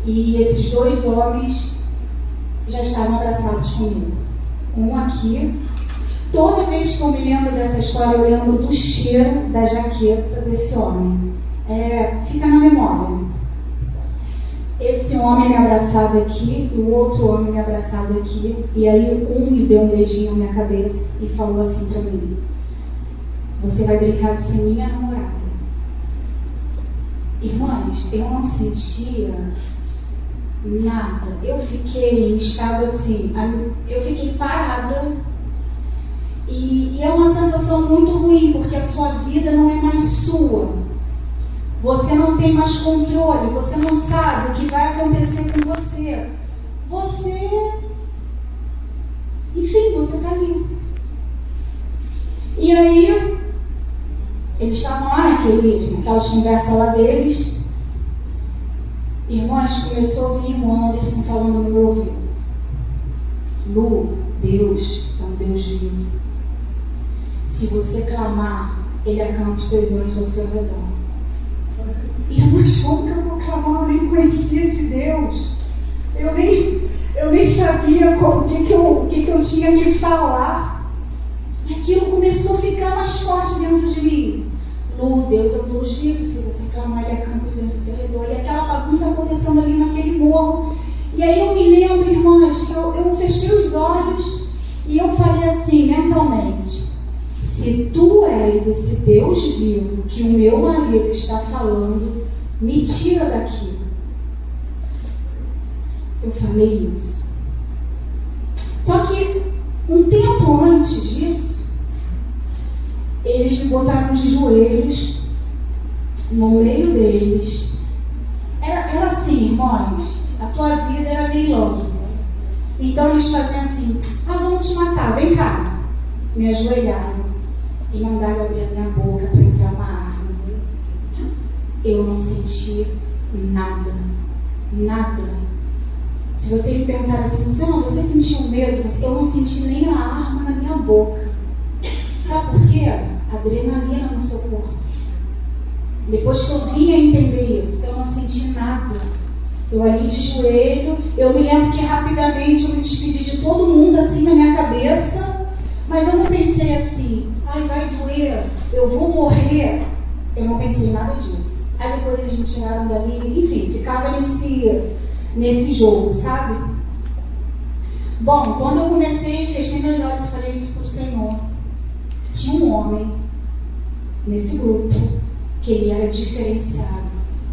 A: E esses 2 homens já estavam abraçados comigo. Um aqui. Toda vez que eu me lembro dessa história, eu lembro do cheiro da jaqueta desse homem. Fica na memória. Esse homem me abraçado aqui, e o outro homem me abraçado aqui. E aí um me deu um beijinho na minha cabeça e falou assim para mim, você vai brincar de ser minha namorada. Irmãs, eu não sentia nada. Eu fiquei em estado assim, eu fiquei parada e é uma sensação muito ruim, porque a sua vida não é mais sua. Você não tem mais controle, você não sabe o que vai acontecer com você. Enfim, você está ali. E aí, eles estavam lá naquelas conversas lá deles. Irmãos, começou a ouvir o Anderson falando no meu ouvido. Lu, Deus é um Deus vivo. Se você clamar, Ele acampa os seus anjos ao seu redor. Irmãos, como que eu vou clamar? Eu nem conhecia esse Deus. Eu nem sabia o que eu tinha que falar. E aquilo começou a ficar mais forte dentro de mim. Lu, Deus é um Deus vivo, se você clamar, Ele acampa os anjos ao seu redor. E aquela bagunça acontecendo ali naquele morro. E aí eu me lembro, irmãs, que eu fechei os olhos e eu falei assim, mentalmente, se se tu és esse Deus vivo que o meu marido está falando, me tira daqui. Eu falei isso. Só que um tempo antes disso, eles me botaram de joelhos no meio deles. Era assim, irmãos, a tua vida era leilão. Então eles faziam assim: vamos te matar, vem cá. Me ajoelharam e mandaram abrir a minha boca para entrar uma arma. Eu não senti nada. Se você me perguntar assim, você sentiu medo? Eu não senti nem a arma na minha boca. Sabe por quê? Adrenalina no seu corpo. Depois que eu vim a entender isso, eu não senti nada. Eu ali de joelho, eu me lembro que rapidamente eu me despedi de todo mundo assim na minha cabeça, mas eu não pensei assim, vai doer, eu vou morrer. Eu não pensei nada disso. Aí depois eles me tiraram dali, enfim, ficava nesse jogo, sabe? Bom, quando eu comecei, fechei meus olhos e falei isso para o Senhor. Tinha um homem nesse grupo que ele era diferenciado.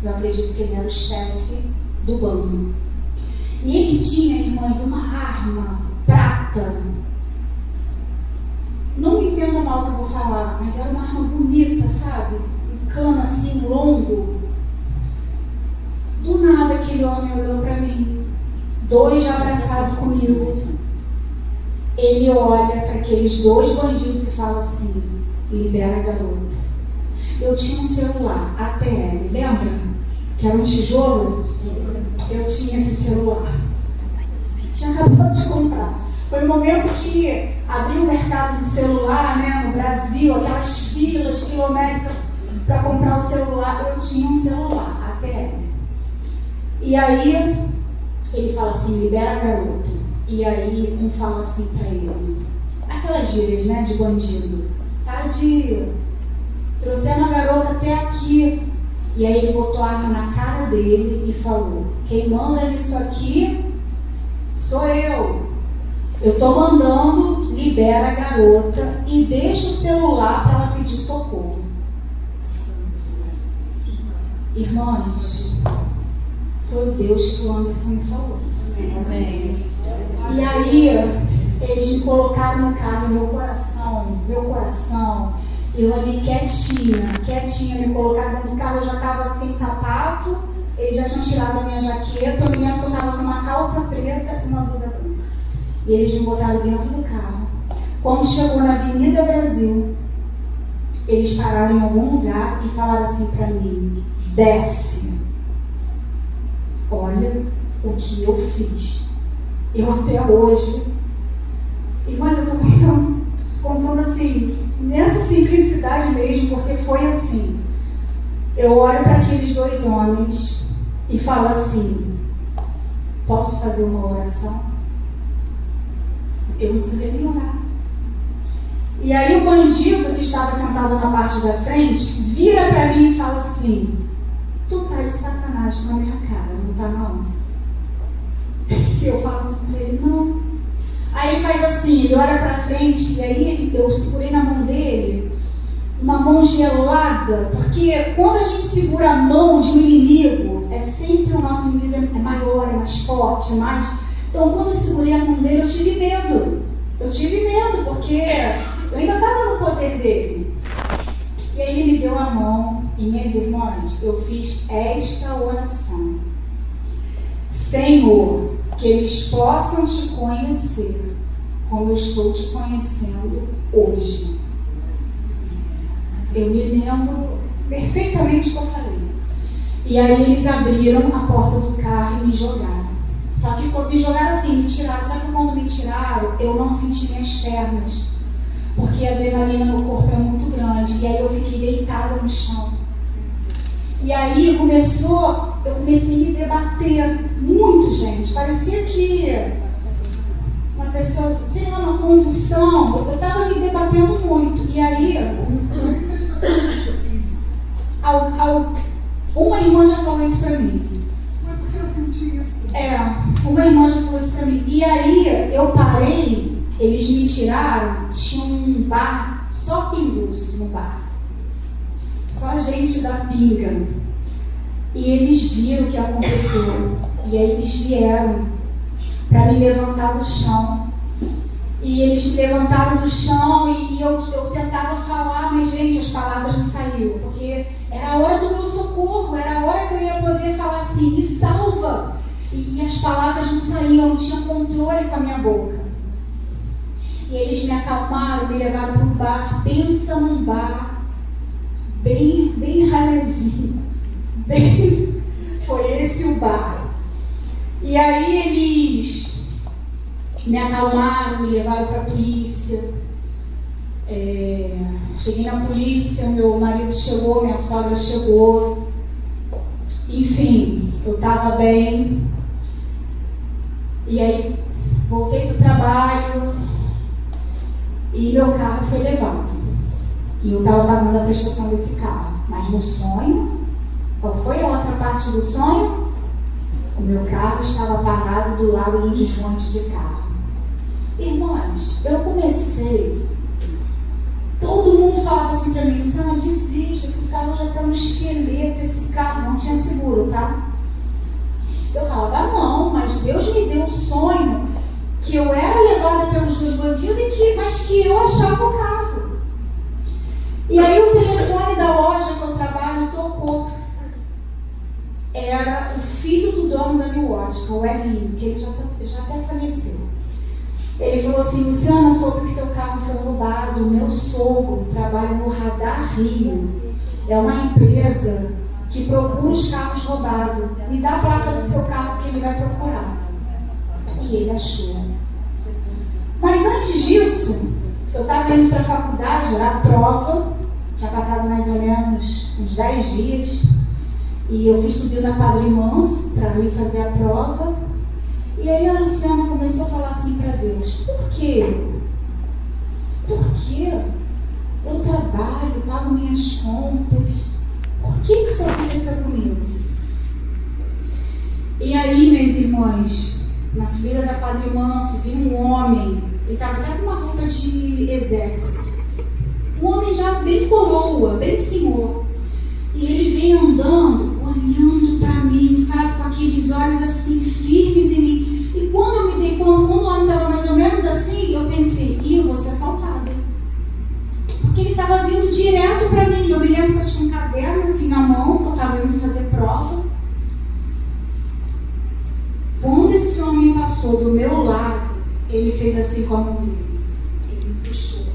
A: Eu acredito que ele era o chefe do bando. E ele tinha, irmãos, uma arma prata. Não me entenda mal o que eu vou falar, mas era uma arma bonita, sabe? Um cano assim, longo. Do nada aquele homem olhou para mim, 2 já abraçados comigo. Ele olha para aqueles 2 bandidos e fala assim: libera a garota. Eu tinha um celular, ATL, lembra? Que era um tijolo? Eu tinha esse celular. Tinha acabado de comprar. Foi o momento que abriu o mercado do celular, né, no Brasil, aquelas filas quilométricas para comprar o celular. Eu tinha um celular, ATL. E aí, ele fala assim: libera a garota. E aí, um fala assim para ele, aquelas gírias, né, de bandido. Trouxemos a garota até aqui. E aí ele botou a arma na cara dele e falou: quem manda nisso aqui sou eu. Eu estou mandando, libera a garota e deixa o celular para ela pedir socorro. Irmãos, foi o Deus que o Anderson me falou.
B: Amém.
A: E aí, eles me colocaram no carro, meu coração, eu ali quietinha, me colocaram dentro do carro. Eu já estava sem sapato, eles já tinham tirado a minha jaqueta. Eu me lembro que eu estava com uma calça preta e uma blusa branca. E eles me botaram dentro do carro. Quando chegou na Avenida Brasil, eles pararam em algum lugar e falaram assim para mim: desce. Olha o que eu fiz. Eu até hoje, mas eu estou contando assim, nessa simplicidade mesmo, porque foi assim. Eu olho para aqueles 2 homens e falo assim: posso fazer uma oração? Eu não sabia nem orar. E aí o bandido que estava sentado na parte da frente vira para mim e fala assim: tu tá de sacanagem com a minha cara, não tá não? E eu falo assim para ele: não. Aí ele faz assim, ele olha para frente, e aí eu segurei na mão dele, uma mão gelada, porque quando a gente segura a mão de um inimigo, é sempre o nosso inimigo é maior, é mais forte, é mais... Então quando eu segurei a mão dele, eu tive medo, porque eu ainda estava no poder dele. E aí ele me deu a mão, e minhas irmãs, eu fiz esta oração: Senhor, que eles possam te conhecer como eu estou te conhecendo hoje. Eu me lembro perfeitamente o que eu falei. E aí eles abriram a porta do carro e me jogaram. Só que me jogaram assim, me tiraram. Só que quando me tiraram, eu não senti minhas pernas, porque a adrenalina no corpo é muito grande. E aí eu fiquei deitada no chão. E aí eu comecei a me debater muito, gente. Parecia que uma pessoa, sei lá, uma convulsão. Eu estava me debatendo muito. E aí, uma irmã já falou isso para mim.
C: Mas por que eu senti isso?
A: Uma irmã já falou isso para mim. E aí eu parei, eles me tiraram, tinha um bar só pingos no bar. Só gente da pinga. E eles viram o que aconteceu. E aí eles vieram para me levantar do chão. E eles me levantaram do chão e eu tentava falar, mas gente, as palavras não saíam. Porque era a hora do meu socorro, era a hora que eu ia poder falar assim, me salva. E as palavras não saíam, eu não tinha controle com a minha boca. E eles me acalmaram, me levaram para um bar. Pensa num bar bem ralezinho. Foi esse o bar. E aí eles me acalmaram, me levaram para a polícia. Cheguei na polícia, meu marido chegou, minha sogra chegou. Enfim, eu estava bem. E aí voltei para o trabalho e meu carro foi levado. E eu estava pagando a prestação desse carro. Mas no sonho, qual foi a outra parte do sonho? O meu carro estava parado do lado do desmonte de carro. Irmãos, eu comecei, todo mundo falava assim para mim, Luciana, desiste, esse carro já está no esqueleto, esse carro não tinha seguro, tá? Eu falava, não, mas Deus me deu um sonho que eu era levada pelos dois bandidos, mas que eu achava o carro. E aí o telefone da loja que eu trabalho tocou. Era o filho do dono da New Watch, o Elinho, que ele já até faleceu. Ele falou assim, Luciana, soube que teu carro foi roubado. O meu sogro trabalha no Radar Rio. É uma empresa que procura os carros roubados. Me dá a placa do seu carro que ele vai procurar. E ele achou. Mas antes disso, eu estava indo para a faculdade, era a prova, tinha passado mais ou menos uns 10 dias, e eu fui subir na Padre Manso para ir fazer a prova, e aí a Luciana começou a falar assim para Deus, por quê? Porque eu trabalho, pago minhas contas, por que isso aconteceu comigo? E aí, meus irmãos, na subida da Padre Manso, vi um homem, ele estava até com uma roupa de exército. Um homem já bem coroa, bem senhor. E ele vem andando, olhando para mim, sabe, com aqueles olhos assim, firmes em mim. E quando eu me dei conta, quando o homem estava mais ou menos assim, eu pensei, eu vou ser assaltada. Porque ele estava vindo direto para mim. Eu me lembro que eu tinha um caderno assim na mão, que eu estava indo fazer prova. Quando esse homem passou do meu lado, ele fez assim com a mão dele. Ele me puxou.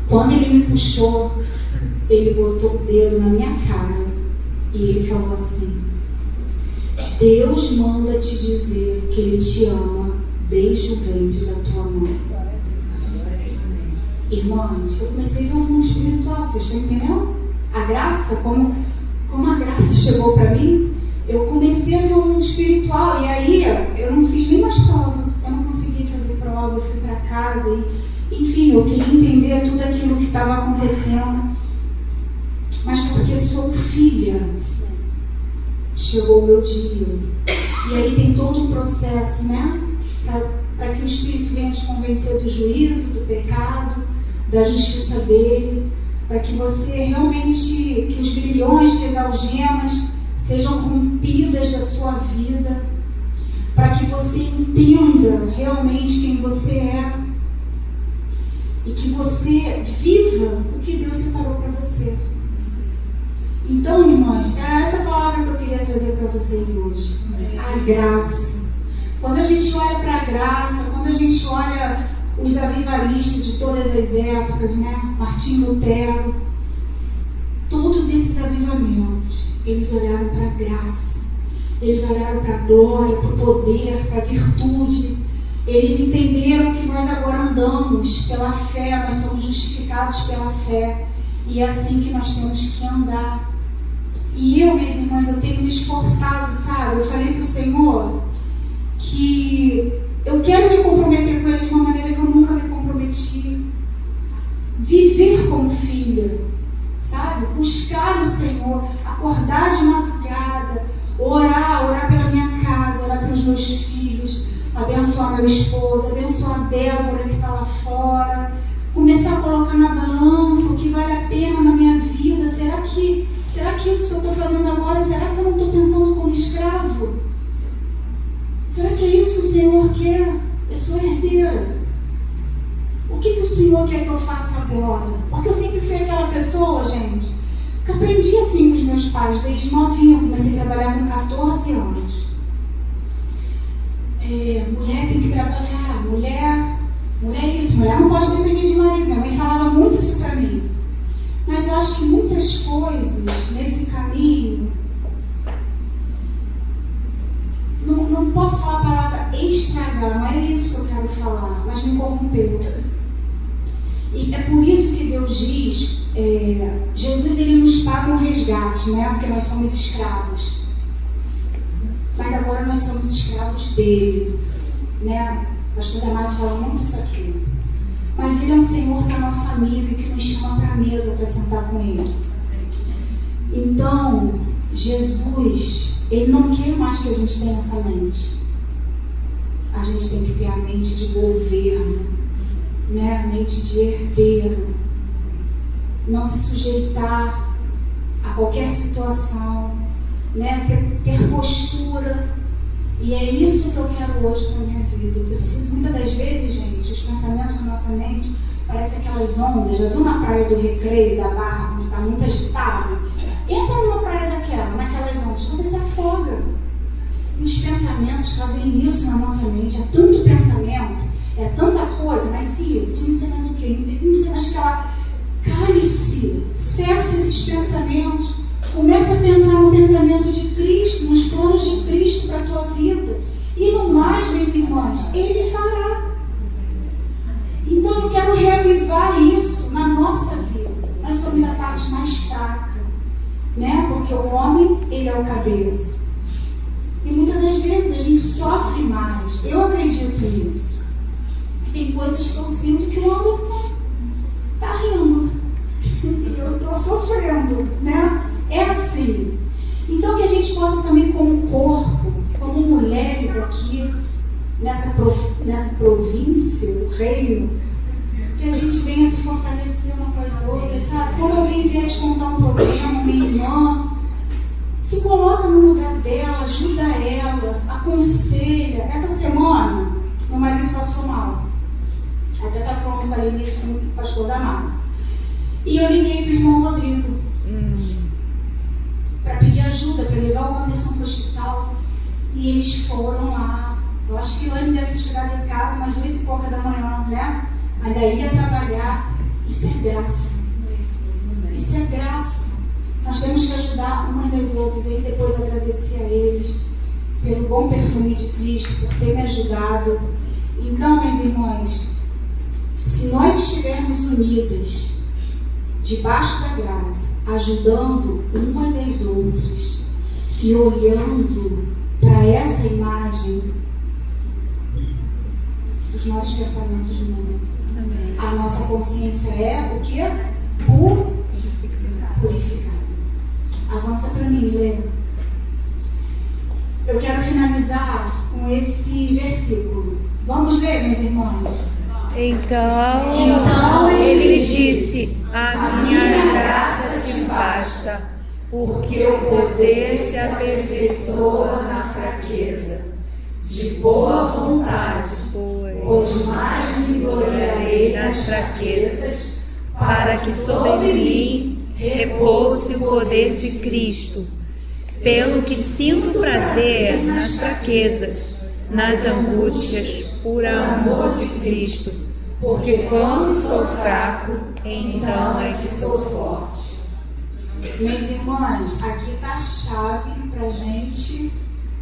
A: Quando ele me puxou, ele botou o dedo na minha cara e ele falou assim, Deus manda te dizer que Ele te ama desde o ventre da tua mãe. Irmãos, eu comecei a ver um mundo espiritual, vocês estão entendendo? A graça, como a graça chegou para mim, eu comecei a ver um mundo espiritual. E aí eu não fiz nem mais prova, eu não consegui fazer prova, eu fui para casa e, enfim, eu queria entender tudo aquilo que estava acontecendo. Mas porque sou filha, chegou o meu dia. E aí tem todo um processo, né? Para que o Espírito venha te convencer do juízo, do pecado, da justiça dele, para que você realmente, que os grilhões, que as algemas sejam rompidas da sua vida, para que você entenda realmente quem você é e que você viva o que Deus separou para você. Então, irmãos, era essa palavra que eu queria trazer para vocês hoje. A graça. Quando a gente olha para a graça, quando a gente olha os avivalistas de todas as épocas, né? Martinho Lutero, todos esses avivamentos, eles olharam para a graça, eles olharam para a glória, para o poder, para a virtude. Eles entenderam que nós agora andamos pela fé, nós somos justificados pela fé, e é assim que nós temos que andar. E eu, meus irmãos, eu tenho me esforçado, sabe? Eu falei para o Senhor que eu quero me comprometer com Ele de uma maneira que eu nunca me comprometi. Viver como filha, sabe? Buscar o Senhor, acordar de madrugada, orar pela minha casa, orar pelos meus filhos, abençoar meu esposo, abençoar a Débora que está lá fora, começar a colocar na balança o que vale a pena na minha vida. Será que isso que eu estou fazendo agora, será que eu não estou pensando como escravo? Será que é isso que o Senhor quer? Eu sou herdeira. O que o Senhor quer que eu faça agora? Porque eu sempre fui aquela pessoa, gente, que aprendi assim com os meus pais, desde novinha. Eu comecei a trabalhar com 14 anos. Mulher tem que trabalhar, mulher é isso, mulher não pode depender de marido. Minha mãe falava muito isso para mim. Mas eu acho que muitas coisas nesse caminho, não posso falar a palavra estragar, não é isso que eu quero falar, mas me corrompeu. E é por isso que Deus diz, Jesus ele nos paga um resgate, né? Porque nós somos escravos. Mas agora nós somos escravos dele, né? O pastor Damásio fala muito isso aqui. Mas ele é um Senhor que é nosso amigo e que nos chama para a mesa para sentar com ele. Então, Jesus, ele não quer mais que a gente tenha essa mente. A gente tem que ter a mente de governo, né? A mente de herdeiro. Não se sujeitar a qualquer situação, né? Ter postura. E é isso que eu quero hoje para a minha vida. Eu preciso, muitas das vezes, gente, os pensamentos da nossa mente parecem aquelas ondas. Já viu na praia do Recreio, da Barra, quando está muito agitado? Entra numa praia naquelas ondas, você se afoga. E os pensamentos fazem isso na nossa mente. É tanto pensamento, é tanta coisa, mas se não sei mais o quê, não sei mais aquela. Cale-se, cessa esses pensamentos. Começa a pensar no pensamento de Cristo, nos planos de Cristo para a tua vida. E no mais, meus irmãos, Ele fará. Então eu quero reavivar isso na nossa vida. Nós somos a parte mais fraca, né? Porque o homem, ele é o cabeça. E muitas das vezes a gente sofre mais. Eu acredito nisso. Tem coisas que eu sinto que o Anderson está rindo. E eu estou sofrendo, né? É assim. Então que a gente possa também, como corpo, como mulheres aqui, nessa província do reino, que a gente venha se fortalecer uma com as outras, sabe? Quando alguém vier te contar um problema, minha irmã, se coloca no lugar dela, ajuda ela, aconselha. Essa semana, meu marido passou mal. Até está falando para ele isso com o pastor Damásio. E eu liguei para o irmão Rodrigo para pedir ajuda, para levar o Anderson para o hospital. E eles foram lá. Eu acho que o Lani deve ter chegado em casa umas 2h pouca da manhã, né? Ainda ia trabalhar. Isso é graça. Isso é graça. Nós temos que ajudar umas às outras. E depois agradecer a eles pelo bom perfume de Cristo, por ter me ajudado. Então, meus irmãos, se nós estivermos unidas, debaixo da graça, ajudando umas às outras e olhando para essa imagem, os nossos pensamentos mudam. A nossa consciência é o que? Purificada. Avança para mim, Lê. Eu quero finalizar com esse versículo. Vamos ler, meus irmãos?
D: Então ele disse: a minha graça te basta, porque o poder se aperfeiçoa na fraqueza. De boa vontade, pois mais me gloriarei nas fraquezas, para que sobre mim repouse o poder de Cristo. Pelo que sinto prazer nas fraquezas, nas angústias, por amor de Cristo. Porque quando sou fraco, então é que sou forte.
A: Meus irmãos, aqui está a chave para a gente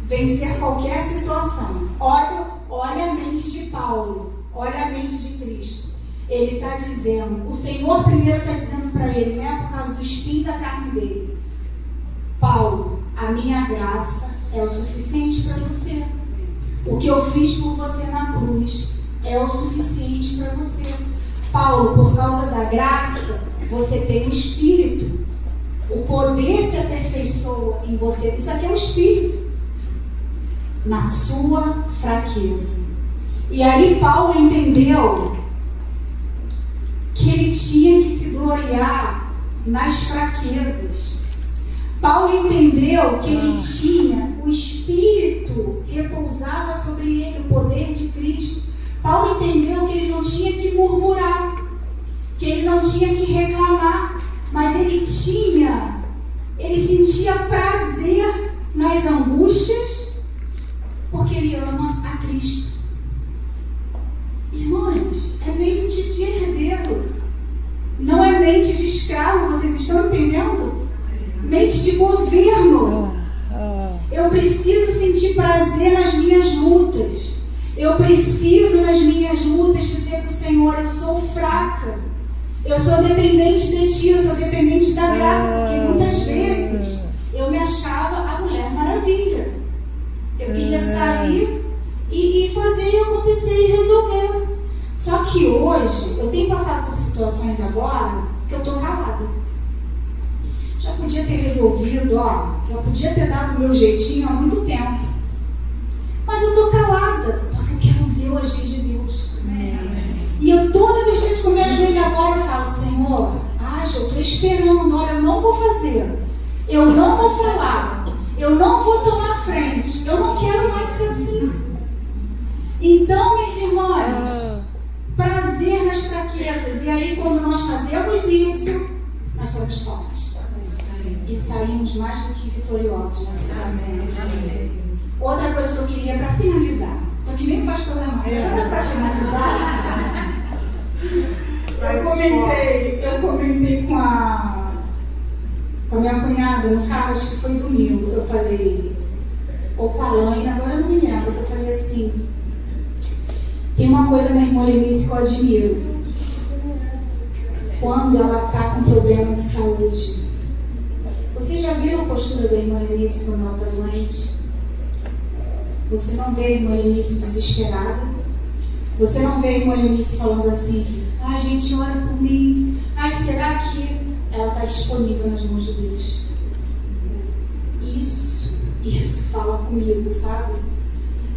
A: vencer qualquer situação. Olha a mente de Paulo, olha a mente de Cristo. Ele está dizendo, o Senhor primeiro está dizendo para ele, né, por causa do espinho da carne dele: Paulo, a minha graça é o suficiente para você. O que eu fiz por você na cruz é o suficiente para você. Paulo, por causa da graça, você tem o Espírito. O poder se aperfeiçoa em você. Isso aqui é o Espírito. Na sua fraqueza. E aí Paulo entendeu que ele tinha que se gloriar nas fraquezas. Paulo entendeu que ele tinha, o Espírito repousava sobre ele, o poder de Cristo. Paulo entendeu que ele não tinha que murmurar, que ele não tinha que reclamar, mas ele sentia prazer nas angústias, porque ele ama a Cristo. Irmãos, é mente de herdeiro, não é mente de escravo, vocês estão entendendo? Mente de governo. Eu preciso sentir prazer nas minhas lutas. Eu preciso nas minhas lutas dizer para o Senhor, eu sou fraca. Eu sou dependente de Ti, eu sou dependente da graça, porque muitas vezes eu me achava a Mulher Maravilha. Eu queria sair e fazer acontecer e resolver. Só que hoje, eu tenho passado por situações agora que eu estou calada. Já podia ter resolvido, já podia ter dado o meu jeitinho há muito tempo. Mas eu estou calada, porque eu quero ver o agir de Deus. E eu todas as vezes que eu me ajoelho agora, eu falo, Senhor, eu estou esperando, eu não vou fazer. Eu não vou falar. Eu não vou tomar frente. Eu não quero mais ser assim. Então, meus irmãos, prazer nas fraquezas. E aí, quando nós fazemos isso, nós somos fortes. E saímos mais do que vitoriosos nas situações. Outra coisa que eu queria para finalizar. Estou que nem o pastor da Maria, para finalizar. Eu comentei com a minha cunhada no carro, acho que foi domingo. Eu falei, ou com a Laina, agora eu não me lembro. Eu falei assim, tem uma coisa na irmã Lenice que eu admiro. Quando ela está com problema de saúde. Vocês já viram a postura da irmã Lenice quando ela está doente? Você não vê a irmã Lenice desesperada? Você não vê a irmã Lenice falando assim, gente, ora por mim. Será que ela está disponível nas mãos de Deus? Isso fala comigo, sabe?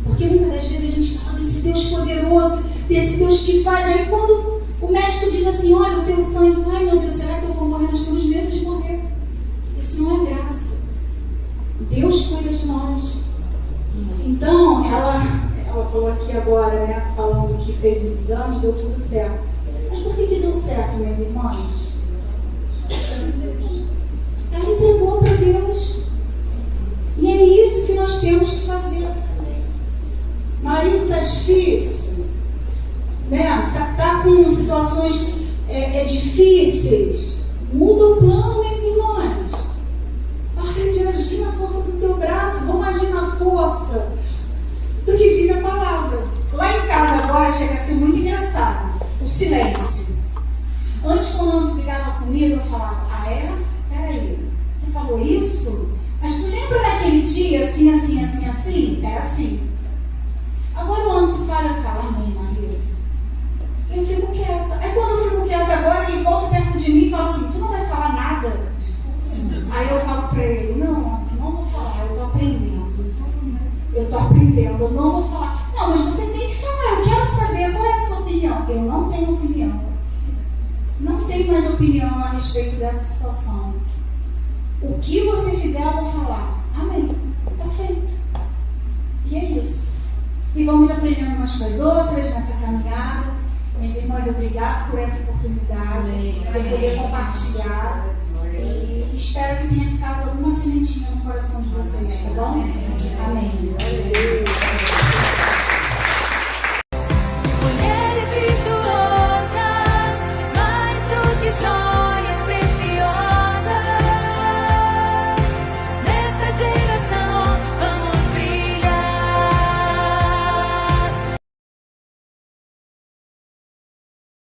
A: Porque muitas das vezes a gente fala desse Deus poderoso, desse Deus que faz. Aí quando o médico diz assim, olha o teu sangue, meu Deus, será que eu vou morrer? Nós temos medo de morrer. Isso não é graça. Deus cuida de nós. Então, ela falou aqui agora, né, falando que fez os exames, deu tudo certo. Mas por que deu certo, minhas irmãs? Ela entregou para Deus. E é isso que nós temos que fazer. Marido está difícil, né? Tá com situações difíceis. Muda o plano, minhas irmãs. Para de agir na força do teu braço. Vamos agir na força do que diz a palavra. Lá em casa agora chega a ser muito engraçado. O silêncio. Antes, quando não desligava comigo, eu falava, peraí, você falou isso? Mas tu lembra daquele dia assim? Era assim. Agora o ano se fala, eu falo, mãe, marido. Eu fico quieta. Aí quando eu fico quieta agora, ele volta perto de mim e fala assim, tu não vai falar nada? Aí eu falo para ele, não vou falar, eu estou aprendendo, eu não vou falar. Não, mas você tem que falar, eu quero saber qual é a sua opinião. Eu não tenho opinião. Não tenho mais opinião a respeito dessa situação. O que você fizer, eu vou falar. Amém. Está feito. E é isso. E vamos aprendendo umas com as outras nessa caminhada. Minhas irmãs, obrigado por essa oportunidade de poder compartilhar. E espero que tenha ficado alguma sementinha no coração de vocês, tá bom? Amém.